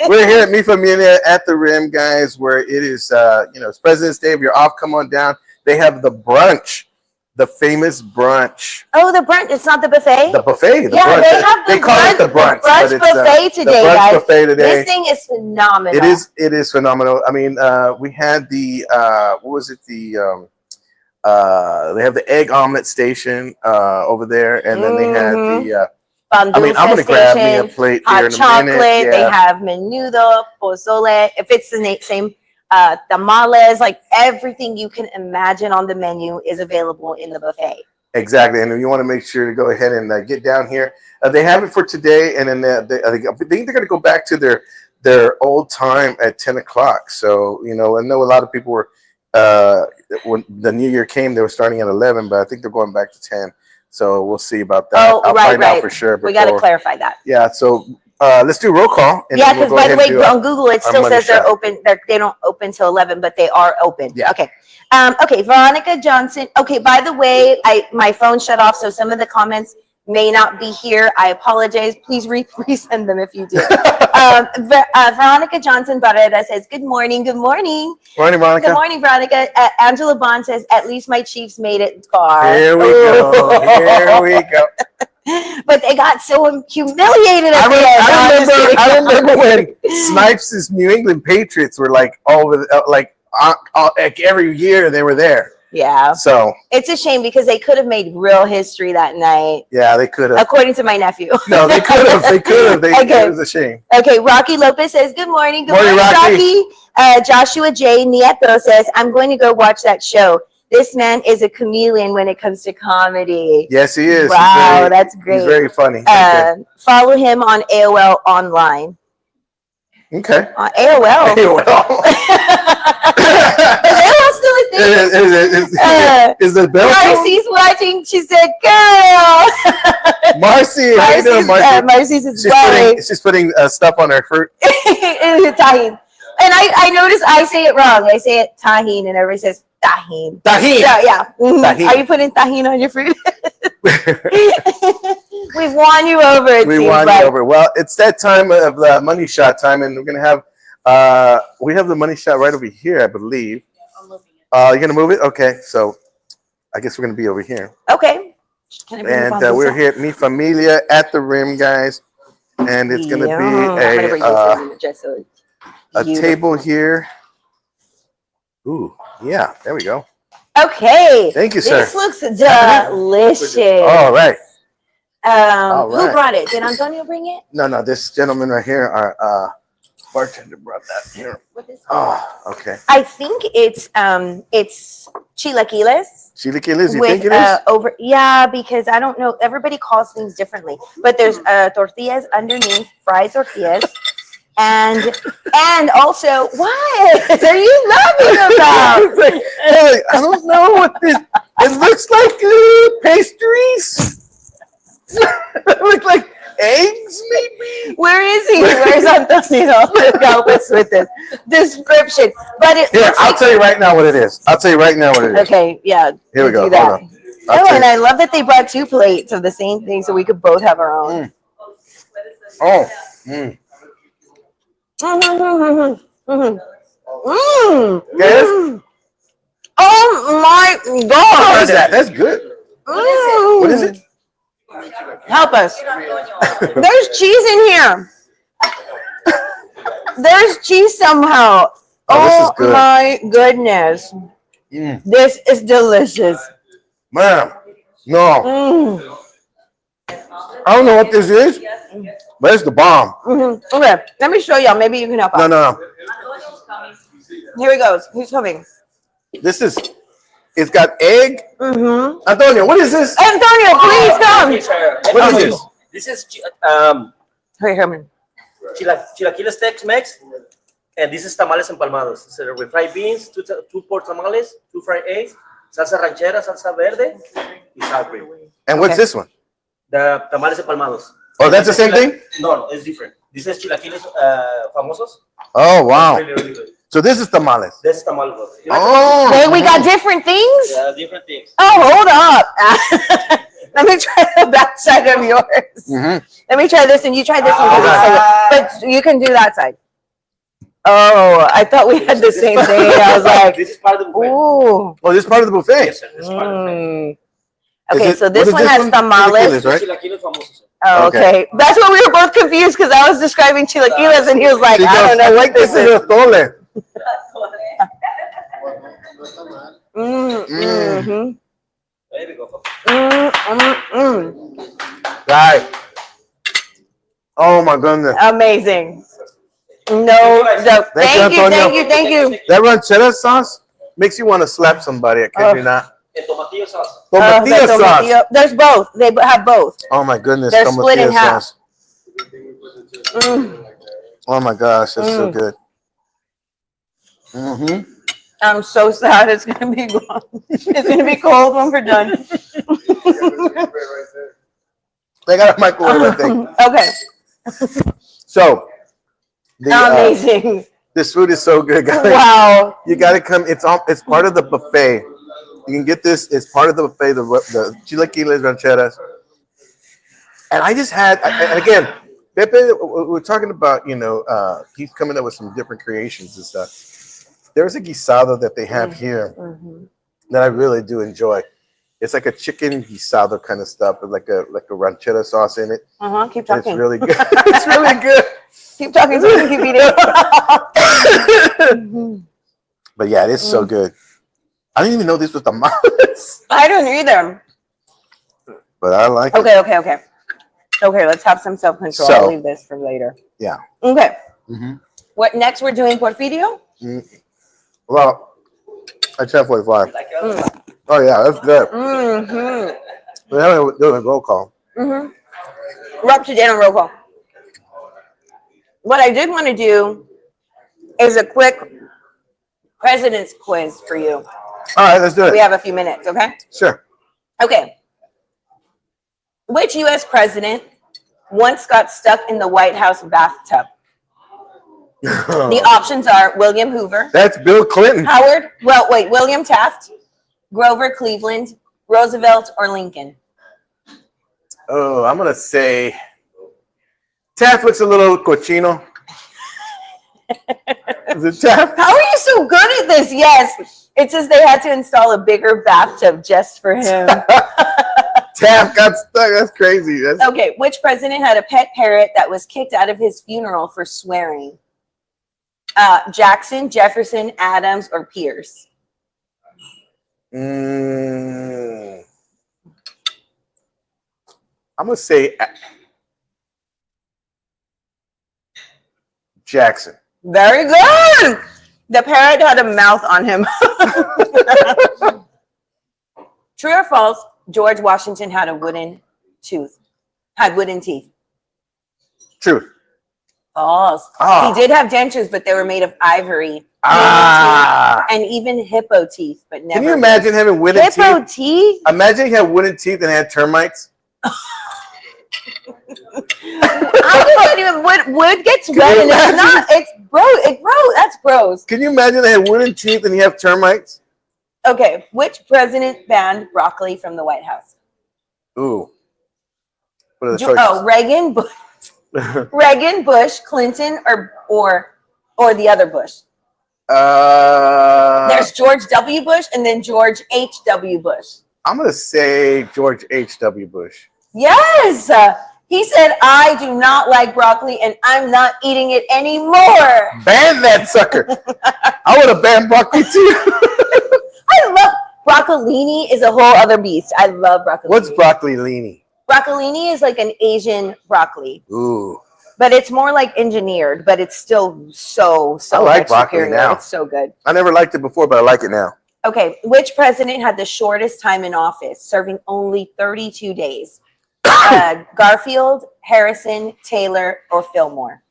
We're here at Mi Familia at the Rim, guys, where it is, it's President's Day. If you're off, come on down. They have the brunch, the famous brunch. Oh, the brunch. It's not the buffet? The buffet. The yeah, brunch. they have they call it the brunch. Brunch buffet today, the brunch guys. Buffet today. This thing is phenomenal. It is phenomenal. I mean, we had the, what was it? They have the egg omelet station over there, and then they had the, I'm going to grab me a plate here in a chocolate. minute. Yeah. They have menudo, pozole. If it's the same tamales, like everything you can imagine on the menu is available in the buffet. Exactly, and you want to make sure to go ahead and get down here. They have it for today, and then I think they're going to go back to their old time at 10 o'clock. So, I know a lot of people were, when the new year came, they were starting at 11, but I think they're going back to 10. So we'll see about that. I'll find out for sure. We got to clarify that. Yeah, so let's do roll call. Yeah, because by the way, on Google, it still says they're open. They don't open till 11, but they are open. Yeah. Okay. Okay, Veronica Johnson. Okay, by the way, my phone shut off, so some of the comments may not be here. I apologize. Please resend them if you do. Veronica Johnson Barrera says, good morning. Good morning. Morning, Veronica. Good morning, Veronica. Angela Bond says, at least my Chiefs made it far. Here we go. Here we go. But they got so humiliated at the end. I remember when Snipes' New England Patriots were like all over, like every year they were there. Yeah. So it's a shame because they could have made real history that night. Yeah, they could have. According to my nephew. No, they could have. They could have. Okay. It was a shame. Okay, Rocky Lopez says, good morning. Good morning, Rocky. Joshua J. Nieto says, I'm going to go watch that show. This man is a chameleon when it comes to comedy. Yes, he is. Wow, that's great. He's very funny. Follow him on AOL online. Okay. On AOL. AOL. Is AOL still a thing? Is the bell? Marcy's watching. She said, "Girl." Marcy, how you doing, Marcy? Marcy's is she's putting stuff on her fruit. Tahine. And I noticed I say it wrong. I say it tahine, and everybody says tahine. Tahine. So, yeah. Mm-hmm. Tahine. Are you putting tahine on your fruit? We've won you over. We won you over. Well, it's that time of the money shot time, and we're gonna have we have the money shot right over here, I believe. I'm moving it. You're gonna move it? Okay, so I guess we're gonna be over here. Okay. And we're here at Mi Familia at the Rim, guys, and it's gonna be a table here. Ooh, yeah, there we go. Okay. Thank you, sir. This looks delicious. All right. Who brought it? Did Antonio bring it? No, this gentleman right here, our bartender brought that here. What is it? Oh, okay. I think it's chilaquiles. Chilaquiles, you think it is? Yeah, because I don't know. Everybody calls things differently. But there's tortillas underneath, fried tortillas. And also, what are you laughing about? Hey, I don't know what this. It looks like pastries. It looks like eggs, maybe. Where is he? Where's Antonio? Help us with this description. But I'll tell you right now what it is. Okay, yeah. Here we go. Hold on. And I love that they brought 2 plates of the same thing, so we could both have our own. Oh. Mm. Yes. Oh my God! What is that? That's good. What is it? Help us. There's cheese in here. There's cheese somehow. Oh, this is good. My goodness. This is delicious. Man, no. I don't know what this is, but it's the bomb. Okay, let me show y'all. Maybe you can help out. No. Here he goes. He's coming. It's got egg. Antonio, what is this? Antonio, please come. What is this? This is Hey, Herman. chilaquiles Tex-Mex, and this is tamales empalmados. So with fried beans, two pork tamales, 2 fried eggs, salsa ranchera, salsa verde, y sour cream. And what's this one? The tamales empalmados. Oh, that's the same thing? No, it's different. This is chilaquiles famosos. Oh, wow. Really, really good. So this is tamales. This is tamales. Oh. Wait, we got different things? Yeah, different things. Oh, hold up. Let me try the back side of yours. Let me try this and you try this one. But you can do that side. Oh, I thought we had the same thing. I was like, this is part of the buffet. ooh. Oh, this is part of the buffet. Yes, sir. This is part of the buffet. Okay, so this one has tamales. Right? Chilaquiles famosos. Oh, okay. That's what we were both confused because I was describing chilaquiles and he was like, I don't know what this is. Atole. There we go. Right. Oh my goodness. Amazing. No, Thank you, Antonio. thank you. That ranchera sauce makes you want to slap somebody. I kid you not. And tomatillo sauce. Tomatillo The sauce. tomatillo. There's both. They have both. Oh my goodness. They're split in Tomatillo half. sauce. Oh my gosh, that's so good. I'm so sad it's gonna be gone. It's gonna be cold when we're done. They got a microwave, I think. Okay. So, Amazing. this food is so good, guys. Wow. You got to come. It's part of the buffet. You can get this. It's part of the buffet. The chilaquiles rancheras. And I just had, and again, Pepe. We're talking about. He's coming up with some different creations and stuff. There's a guisado that they have here that I really do enjoy. It's like a chicken guisado kind of stuff, with like a ranchera sauce in it. Keep talking. It's really good. It's really good. Keep talking so we can keep eating. But yeah, it is so good. I didn't even know this was tamales. I don't either. But I like it. Okay, let's have some self-control. So- I'll leave this for later. Yeah. Okay. What next? We're doing Porfirio? Well, I tried 45. Oh yeah, that's good. We're having a roll call. We're up to date on roll call. What I did want to do is a quick president's quiz for you. All right, let's do it. We have a few minutes, okay? Sure. Okay. Which U.S. president once got stuck in the White House bathtub? The options are William Hoover, That's Bill Clinton. William Taft, Grover Cleveland, Roosevelt, or Lincoln? Oh, I'm gonna say Taft looks a little cochino. Is it Taft? How are you so good at this? Yes. It says they had to install a bigger bathtub just for him. Taft got stuck. That's crazy. Okay, which president had a pet parrot that was kicked out of his funeral for swearing? Jackson, Jefferson, Adams, or Pierce? I'm gonna say Jackson. Very good. The parrot had a mouth on him. True or false? George Washington had a wooden tooth. Had wooden teeth. Truth. False. Ah. He did have dentures, but they were made of ivory. And even hippo teeth, but never. Can you imagine having wooden hippo teeth? teeth? Imagine he had wooden teeth and had termites. I don't even wood gets wet and it's not. It's gross. That's gross. Can you imagine they had wooden teeth and you have termites? Okay, which president banned broccoli from the White House? Ooh. What are the choices? Oh, Reagan, Reagan, Bush, Clinton, or the other Bush. There's George W. Bush and then George H.W. Bush. I'm gonna say George H.W. Bush. Yes. He said, I do not like broccoli and I'm not eating it anymore. Ban that sucker. I would have banned broccoli too. I love broccolini is a whole other beast. I love broccolini. What's broccolini? Broccolini is like an Asian broccoli. Ooh. But it's more like engineered, but it's still so I like much broccoli superior. now. It's so good. I never liked it before, but I like it now. Okay, which president had the shortest time in office, serving only 32 days? Garfield, Harrison, Taylor, or Fillmore?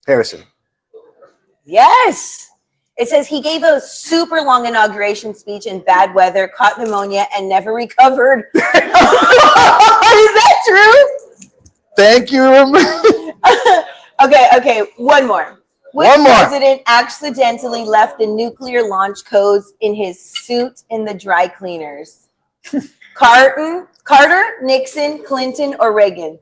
Harrison. Yes. It says he gave a super long inauguration speech in bad weather, caught pneumonia, and never recovered. Is that true? Thank you. Okay, one more. Which president accidentally left the nuclear launch codes in his suit in the dry cleaners? Carter, Nixon, Clinton, or Reagan?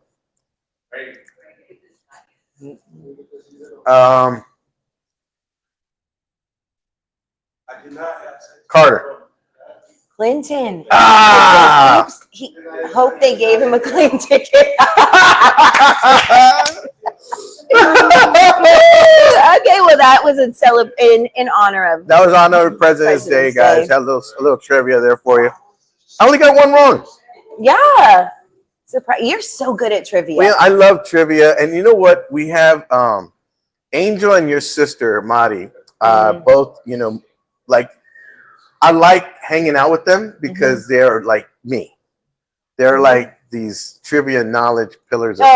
Carter. Clinton. Ah! He hope they gave him a clean ticket. Okay, well that was in honor of. That was honor of President's Day, guys. Had a little trivia there for you. I only got one wrong. Yeah. You're so good at trivia. Well, I love trivia, and you know what? We have Angel and your sister Madi. Both, like I like hanging out with them because they're like me. They're like these trivia knowledge pillars. Of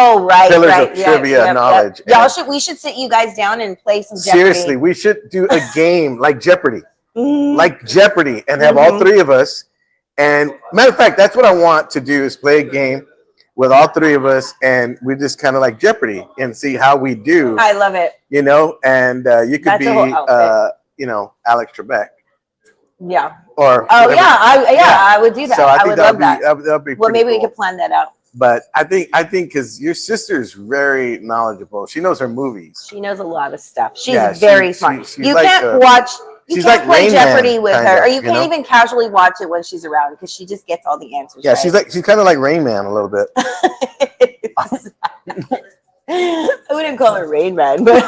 trivia knowledge. We should sit you guys down and play some Jeopardy. Seriously, we should do a game like Jeopardy, and have all three of us. And matter of fact, that's what I want to do is play a game with all three of us, and we just kind of like Jeopardy and see how we do. I love it. And you could be, Alex Trebek. Yeah. Or I would do that. So I would love that. That'd be well, maybe cool. we could plan that out. But I think because your sister is very knowledgeable. She knows her movies. She knows a lot of stuff. She's very smart. She's you like, can't watch. You can't play Jeopardy with her, or you can't know? even casually watch it when she's around because she just gets all the answers. Yeah, right? she's kind of like Rain Man a little bit. I wouldn't call her Rain Man, but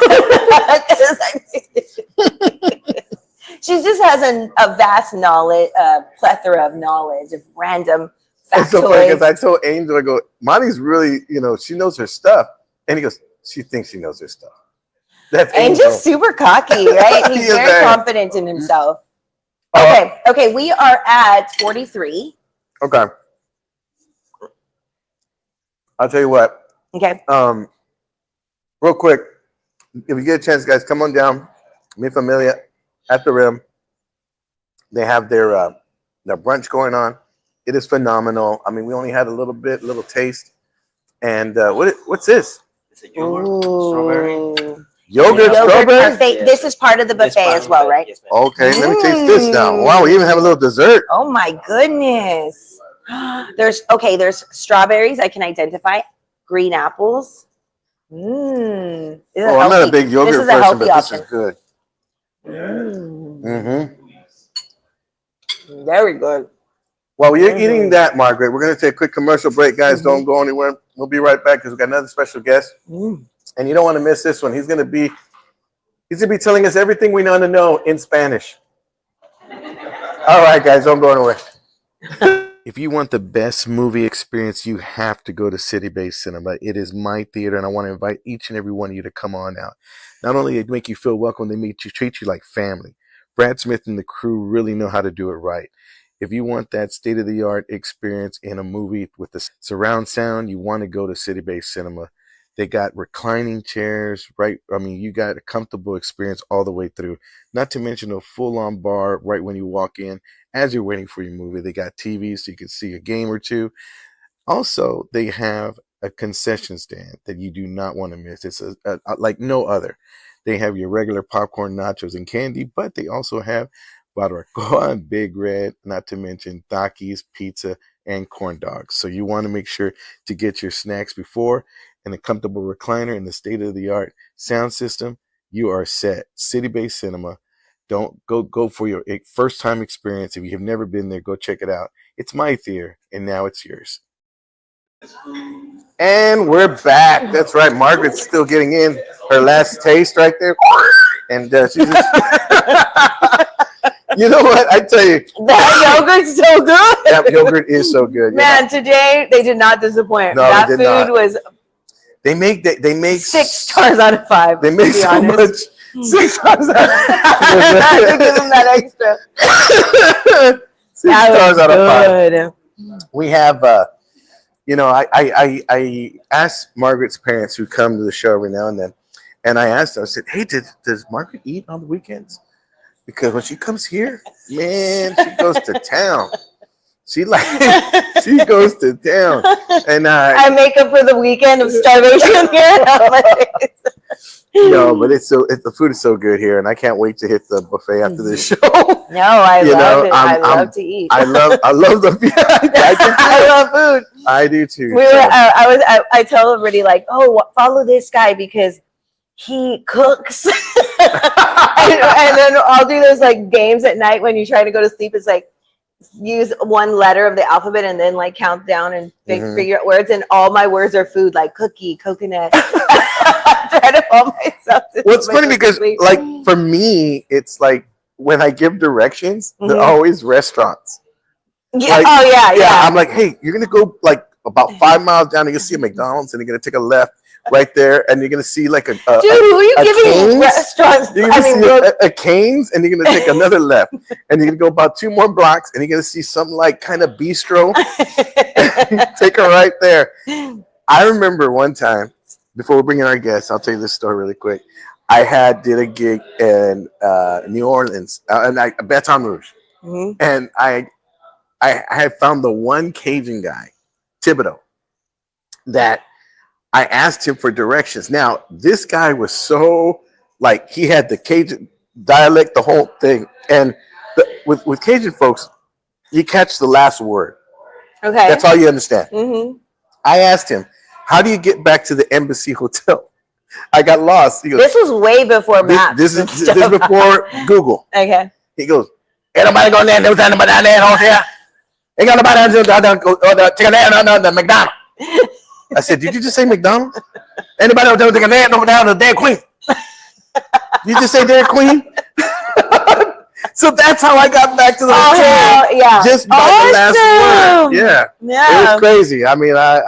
she just has a vast knowledge, plethora of knowledge of random factoids. It's so funny because I told Angel, I go, Monty's really, she knows her stuff, and he goes, she thinks she knows her stuff. That's Angel's super cocky, right? He's very confident in himself. Okay, we are at 43. Okay. I'll tell you what. Okay. Real quick, if you get a chance, guys, come on down. Mi Familia at the Rim. They have their brunch going on. It is phenomenal. I mean, we only had a little taste. And what's this? It's a yogurt, strawberry. Yogurt strawberry? Buffet. Yes. This is part of the buffet as well, right? Yes, Okay, let me taste this now. Wow, we even have a little dessert. Oh my goodness. There's strawberries I can identify. Green apples. I'm not a big yogurt person, but this is good. Very good. While you're eating that, Margaret, we're going to take a quick commercial break, guys. Don't go anywhere. We'll be right back because we've got another special guest. And you don't want to miss this one. He's going to be telling us everything we want to know in Spanish. All right, guys, don't go anywhere. If you want the best movie experience, you have to go to City Base Cinema. It is my theater, and I want to invite each and every one of you to come on out. Not only they make you feel welcome, they treat you like family. Brad Smith and the crew really know how to do it right. If you want that state-of-the-art experience in a movie with the surround sound, you want to go to City Base Cinema. They got reclining chairs, right? I mean, you got a comfortable experience all the way through. Not to mention a full-on bar right when you walk in as you're waiting for your movie. They got TVs so you can see a game or two. Also, they have a concession stand that you do not want to miss. It's like no other. They have your regular popcorn, nachos, and candy, but they also have barbacoa and Big Red, not to mention Takis, pizza, and corn dogs. So you want to make sure to get your snacks before, and a comfortable recliner and the state-of-the-art sound system. You are set. City Base Cinema. Don't go for your first-time experience. If you have never been there, go check it out. It's my theater, and now it's yours. And we're back. That's right. Margaret's still getting in her last taste right there. And she's just... You know what? I tell you. That yogurt's so good. That yogurt is so good. Man, today they did not disappoint. No, that they did food not. was They make 6 stars out of 5. They make so much. 6 stars out of 5. To give them that extra. 6 stars out of 5. Good. We have, you know, I asked Margaret's parents who come to the show every now and then, and I asked them, I said, hey, does Margaret eat on the weekends? Because when she comes here, man, she goes to town. She goes to town. And I make up for the weekend of starvation here. No, but the food is so good here, and I can't wait to hit the buffet after this show. No, I love it. I love to eat. I love the food. I love food. I do too. I tell everybody like, oh, follow this guy because he cooks. and then I'll do those like games at night when you try to go to sleep. It's like use one letter of the alphabet and then like count down and figure out words. And all my words are food, like cookie, coconut. Try to follow myself. Well, it's funny because like for me, it's like when I give directions, they're always restaurants. Yeah. Like, oh yeah. I'm like, hey, you're gonna go like about 5 miles down, and you're gonna see a McDonald's, and you're gonna take a left right there, and you're gonna see like a dude, who are you giving Cane's? restaurants? You're gonna see a Cane's, and you're gonna take another left, and you're gonna go about 2 more blocks, and you're gonna see something like kind of bistro. Take a right there. I remember one time before we bring in our guests, I'll tell you this story really quick. I did a gig in New Orleans, Baton Rouge, and I had found the one Cajun guy, Thibodeau, that I asked him for directions. Now, this guy was so, like, he had the Cajun dialect, the whole thing. And with Cajun folks, you catch the last word. Okay. That's all you understand. I asked him, how do you get back to the Embassy Hotel? I got lost. He goes, this was way before maps. This is before Google. Okay. He goes, ain't nobody going there. There was nobody down there hotel. Ain't got nobody down there. Take a nap on the McDonald's. I said, did you just say McDonald's? Anybody over there take a nap over down to Dairy Queen? You just say Dairy Queen? So that's how I got back to the hotel. Yeah. Just by the last word. Yeah. Yeah. It was crazy. I mean, I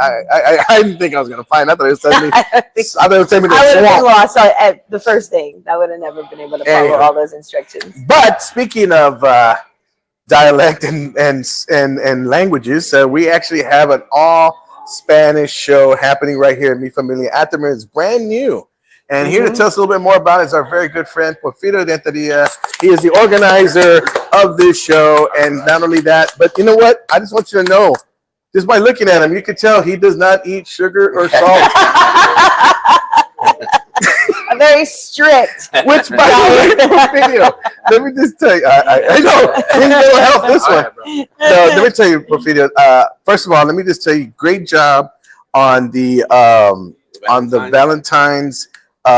didn't think I was gonna find. I thought it was telling me. I thought it was telling me I would have been swamp. lost at the first thing. I would have never been able to follow all those instructions. But speaking of dialect and languages, we actually have an all Spanish show happening right here at Mi Familia Atamer. It's brand new. And here to tell us a little bit more about it is our very good friend, Porfirio Renteria. He is the organizer of this show. And not only that, but you know what? I just want you to know, just by looking at him, you can tell he does not eat sugar or salt. Very strict. Which, by the way, Porfirio, let me just tell you, I know, he's going to help this one. So let me tell you, Porfirio, first of all, let me just tell you, great job on the Valentine's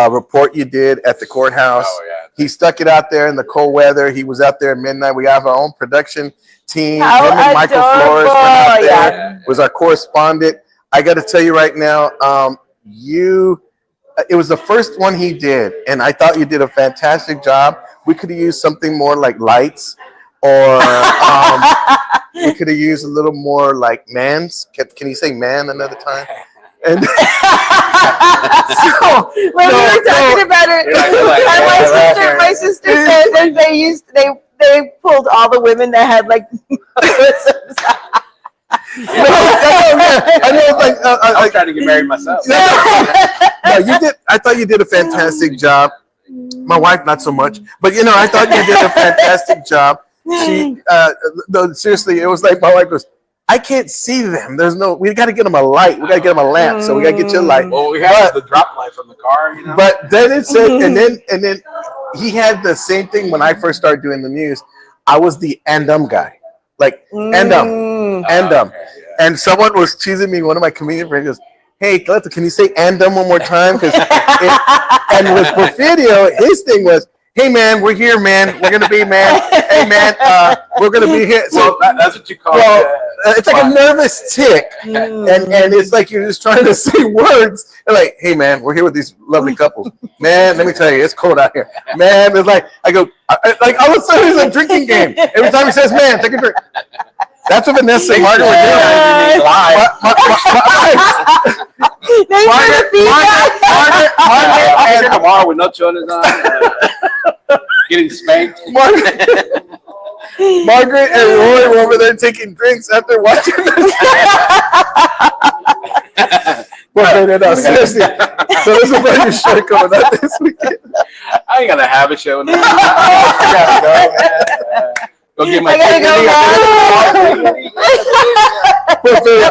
report you did at the courthouse. Oh, yeah. He stuck it out there in the cold weather. He was out there at midnight. We have our own production team. How Him and Michael adorable. Flores went out there. Yeah. Was our correspondent. I got to tell you right now, it was the first one he did, and I thought you did a fantastic job. We could have used something more like lights, or we could have used a little more like man's. Can you say man another time? And When we were talking about it, my sister said that they pulled all the women that had like I know, like I was trying to get married myself. No, you did. I thought you did a fantastic job. My wife, not so much, but you know, I thought you did a fantastic job. She, no, seriously, it was like my wife goes, I can't see them. We got to get them a light. We got to get them a lamp. So we got to get you a light. Well, we have the drop light from the car, you know. But then it said, and then he had the same thing when I first started doing the news. I was the guy, like and and someone was teasing me. One of my comedian friends goes, "Hey, Cleto, can you say one more time?" Because and with Porfirio, his thing was, "Hey man, we're here, man. We're gonna be, man. Hey man, we're gonna be here." So that's what you call it's like a nervous tick, and it's like you're just trying to say words. And like, hey man, we're here with these lovely couples. Man, let me tell you, it's cold out here. Man, it's like I go, like all of a sudden it's a drinking game. Every time he says, "Man, take a drink." That's what Vanessa and Margaret were doing. Margaret tomorrow with no shoulders on, getting spanked. Margaret and Roy were over there taking drinks after watching this. No, seriously. So this is a brand new show coming out this weekend. I ain't gonna have a show now. I gotta go, man. Go get my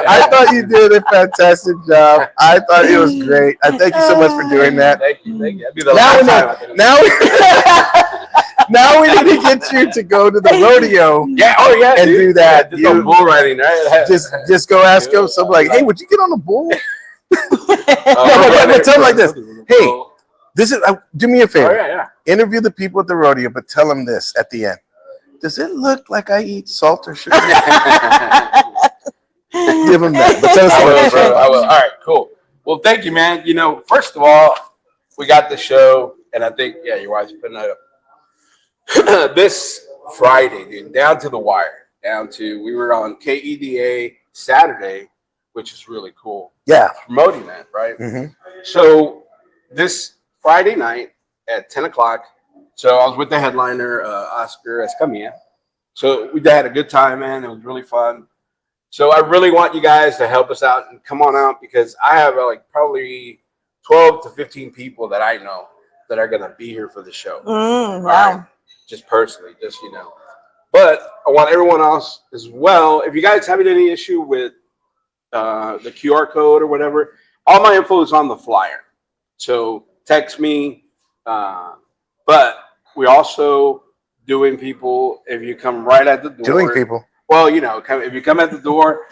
I thought you did a fantastic job. I thought it was great. I thank you so much for doing that. Thank you. That'd be the last time. Now we need to get you to go to the rodeo. Yeah, and dude. Do that. Yeah, just bull riding, right? Just go ask him something like, "Hey, would you get on the bull?" Tell him like this. Hey, this is. Do me a favor. Yeah. Interview the people at the rodeo, but tell them this at the end. Does it look like I eat salt or sugar? Give him that. But tell us I will. All right, cool. Well, thank you, man. You know, first of all, we got the show, and I think, your wife's putting that up. This Friday, dude, down to the wire. We were on KEDA Saturday, which is really cool. Yeah. Promoting that, right? Mm-hmm. So this Friday night at 10 o'clock, so I was with the headliner, Oscar Escamilla. So we had a good time, man. It was really fun. So I really want you guys to help us out and come on out because I have like probably 12 to 15 people that I know that are going to be here for the show. Wow. Right? Just personally, But I want everyone else as well. If you guys have any issue with the QR code or whatever, all my info is on the flyer. So text me. But we're also doing people, if you come right at the door. Doing people. Well, if you come at the door,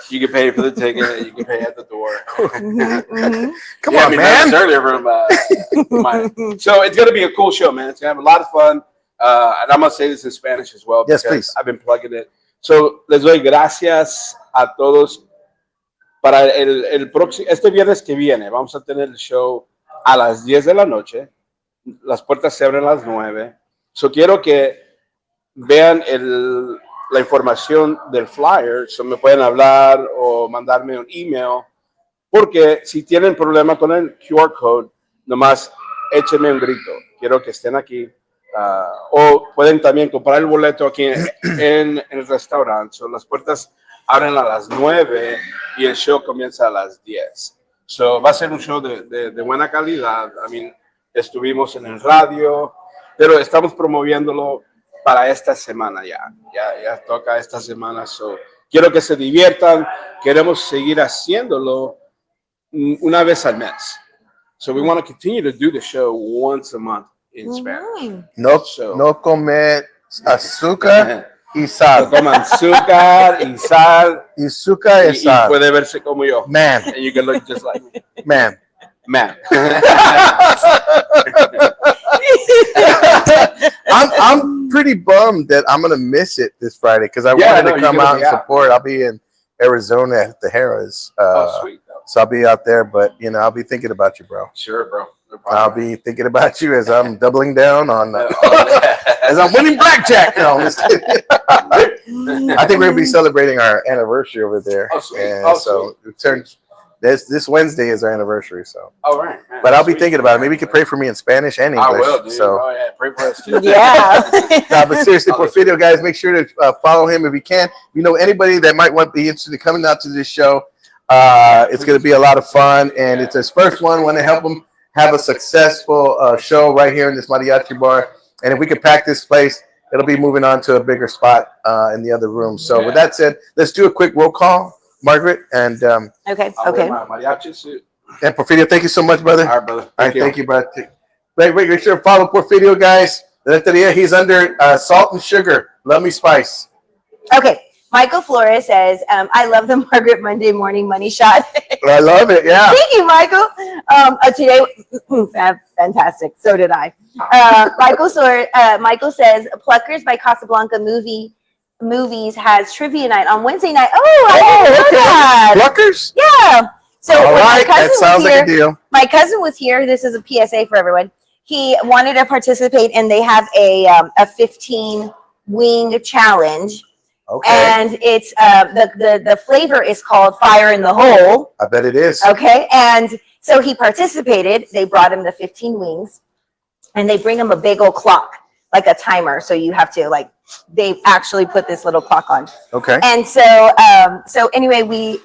you can pay for the ticket. You can pay at the door. Come on, man. Earlier from, so it's going to be a cool show, man. It's going to have a lot of fun. And I'm going to say this in Spanish as well. Yes, please. I've been plugging it. So, les doy gracias a todos. Para el próximo, este viernes que viene, vamos a tener el show a las 10 de la noche. Las puertas se abren a las 9. So quiero que vean la información del flyer. So me pueden hablar o mandarme un email. Porque si tienen problema con el QR code, nomás échenme un grito. Quiero que estén aquí. O pueden también comprar el boleto aquí en el restaurante. So las puertas abren a las 9 y el show comienza a las 10. So va a ser un show de buena calidad. Estuvimos en el radio, pero estamos promoviéndolo para esta semana ya toca esta semana. So, quiero que se diviertan, queremos seguir haciéndolo una vez al mes. So we want to continue to do the show once a month in Spanish. No comer azúcar y sal. No coman azúcar y sal. Azúcar y sal. Y puede verse como yo. Man. And you can look just like me. Man. I'm pretty bummed that I'm gonna miss it this Friday because I wanted to come out and support. I'll be in Arizona at the Harrah's. Sweet. So I'll be out there, but I'll be thinking about you, bro. Sure, bro. No I'll be thinking about you as I'm doubling down on as I'm winning blackjack. No, I'm just kidding. I think we're gonna be celebrating our anniversary over there. Oh, sweet. And so it turns this Wednesday is our anniversary. So all right, man. But I'll be thinking about it. Maybe you could pray for me in Spanish and English. I will, dude. So Pray for us too. Yeah. no, but seriously, Porfirio, guys, make sure to follow him if you can. Anybody that might want to be interested in coming out to this show, it's going to be a lot of fun, and it's his first one. Want to help him have a successful show right here in this mariachi bar. And if we could pack this place, it'll be moving on to a bigger spot in the other room. So with that said, let's do a quick roll call, Margaret, and Okay. My mariachi suit. And Porfirio, thank you so much, brother. All right, brother. All right, thank you, brother. Make sure to follow Porfirio, guys. He's under Salt and Sugar. Love me spice. Okay. Michael Flores says, I love the Margaret Monday morning money shot. I love it. Yeah. Thank you, Michael. Today, fantastic. So did I. Michael says, Pluckers by Casablanca movie Movies has trivia night on Wednesday night. Oh, I didn't know that. Rutgers? Yeah. So All when right, that sounds like a deal. my cousin was here. This is a PSA for everyone. He wanted to participate, and they have a 15 wing challenge. Okay. And it's the flavor is called Fire in the Hole. I bet it is. Okay. And so he participated. They brought him the 15 wings, and they bring him a big old clock, like a timer. So you have to they actually put this little clock on. Okay. And so anyway, we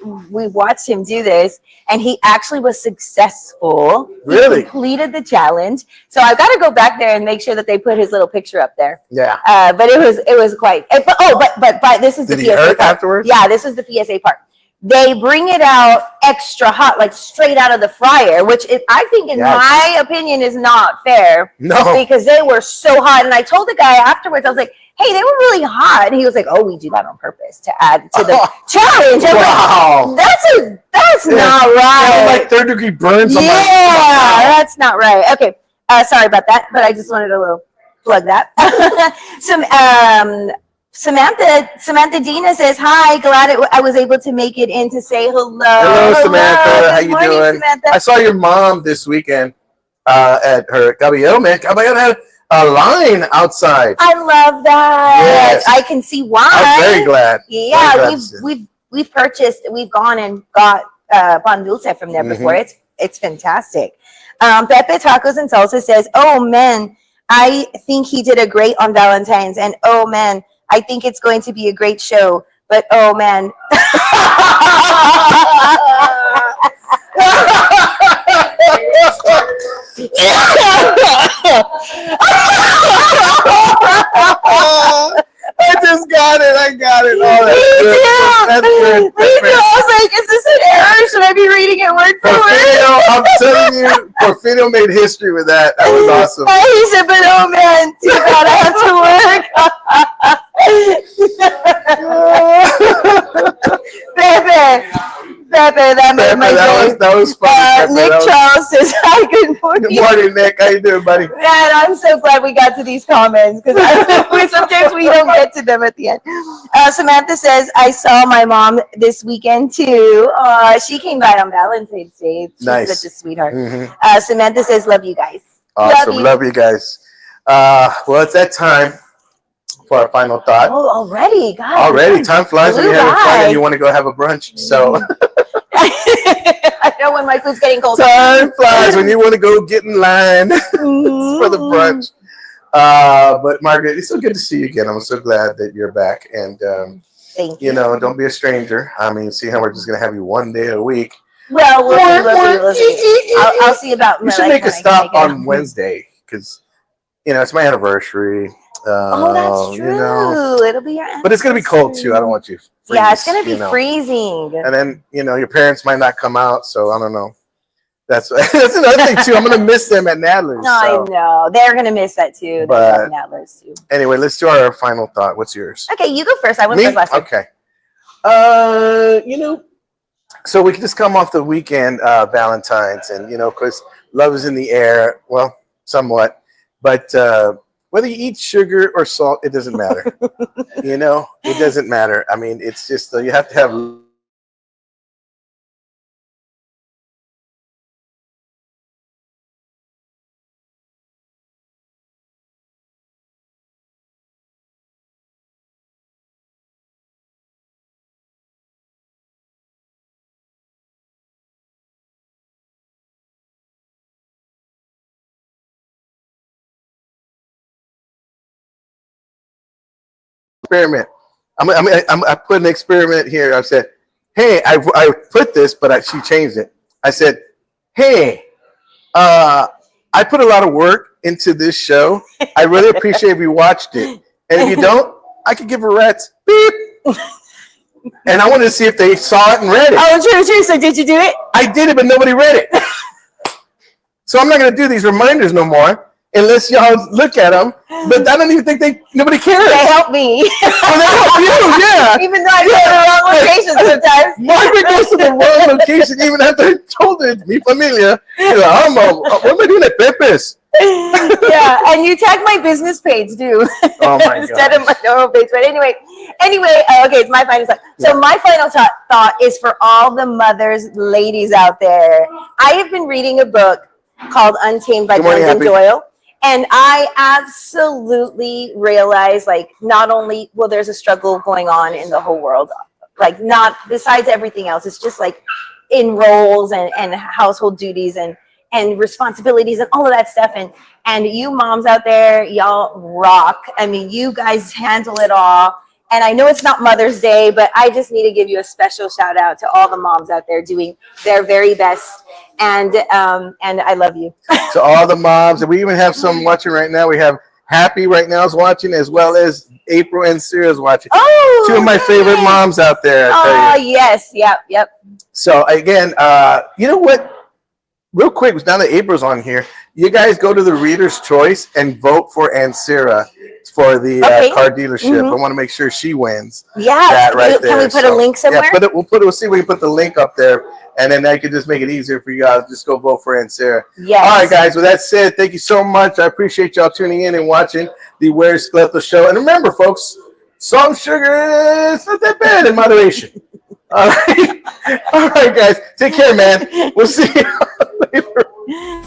watched him do this, and he actually was successful. Really? He completed the challenge. So I've got to go back there and make sure that they put his little picture up there. Yeah. But it was quite. But this is Did the he PSA hurt part. afterwards? Yeah, this is the PSA part. They bring it out extra hot, like straight out of the fryer, which I think, in my opinion, is not fair. No. Because they were so hot. And I told the guy afterwards, I was like, hey, they were really hot. And he was like, oh, we do that on purpose to add to the challenge. I'm Wow. like, that's not right. Like third-degree burns. Yeah, that's not right. Okay, sorry about that, but I just wanted to plug that. Samantha Dina says, hi, glad I was able to make it in to say hello. Hello, Samantha. How Good you morning, doing? Samantha. I saw your mom this weekend at her Caballero. Man, Caballero had a line outside. I love that. Yes. I can see why. I'm very glad. Yeah, Very glad. we've purchased. We've gone and got pan dulce from there before. It's fantastic. Pepe Tacos and Salsa says, "Oh man, I think he did a great on Valentine's, and oh man, I think it's going to be a great show. But oh man." I just got it. I got it. Oh, that's good. That's good. Me too. I was like, is this an error? Should I be reading it word for Porfirio, word? I'm telling you, Porfirio made history with that. That was awesome. He said, but oh man, too bad I had to work. Pepe, that made my day. That was funny. Nick Charles says, hi, good morning. Good morning, Nick. How you doing, buddy? Man, I'm so glad we got to these comments because sometimes we don't get to them at the end. Samantha says, I saw my mom this weekend too. She came by on Valentine's Day. She's Nice. such a sweetheart. Mm-hmm. Samantha says, love you guys. Awesome. Love you guys. Well, it's that time for our final thought. Oh, already? God. Already. Time flies when you're having fun and you want to go have a brunch. So I know when my food's getting cold. time flies when you want to go get in line for the brunch. But Margaret, it's so good to see you again. I'm so glad that you're back. And, Thank you. you know, don't be a stranger. I mean, see how we're just going to have you one day a week. Well, we'll see. I'll see about. We should make a stop on Wednesday because, you know, it's my anniversary. Oh, that's true. You know, it'll be your but it's going to be cold too. I don't want you to freeze, Yeah, it's going to be you know. freezing. And then, you know, your parents might not come out. So I don't know. That's another thing too. I'm going to miss them at Nadler's. No, So. I know. They're going to miss that too. But- They love Nadler's too. Anyway, let's do our final thought. What's yours? Okay, you go first. I went Me? first last week. Okay. You know, so we can just come off the weekend, Valentine's, and you know, of course, love is in the air. Well, somewhat, but whether you eat sugar or salt, it doesn't matter. You know, it doesn't matter. I mean, it's just you have to have. Experiment. I put an experiment here. I said, "Hey, I put this, but she changed it." I said, "Hey, I put a lot of work into this show. I really appreciate if you watched it, and if you don't, I could give a rat's beep." And I wanted to see if they saw it and read it. Oh, true. So did you do it? I did it, but nobody read it. So I'm not going to do these reminders no more unless y'all look at them. But I don't even think nobody cares. They help me. Well, they help you, yeah. Even though I go to the wrong location sometimes. Margaret goes to the wrong location even after I told her, mi familia. What am I doing at Pepe's? Yeah, and you tag my business page too. Oh my Instead of gosh. my normal page. But anyway, okay, it's my final thought. So my final thought is for all the mothers, ladies out there. I have been reading a book called Untamed by Good morning, Glennon Happy. Doyle. And I absolutely realize, like, not only, well, there's a struggle going on in the whole world, like, not besides everything else. It's just like in roles and household duties and responsibilities and all of that stuff. And you moms out there, y'all rock. I mean, you guys handle it all. And I know it's not Mother's Day, but I just need to give you a special shout out to all the moms out there doing their very best. And I love you. To all the moms, and we even have some watching right now. We have Happy right now is watching, as well as April and Sarah's watching. Oh, Two of my favorite moms out there. I tell you. yes, yep. So again, you know what? Real quick, now that April's on here, you guys go to the Reader's Choice and vote for Ansira for the car dealership. I want to make sure she wins. Yeah, That right can we there. put a link somewhere? Yeah, we'll see if we can put the link up there, and then that can just make it easier for you guys. Just go vote for Ansira. Yes. All right, guys. With that said, thank you so much. I appreciate y'all tuning in and watching the Where's Cleto show. And remember, folks, salt and sugar is not that bad in moderation. All right, guys. Take care, man. We'll see you later.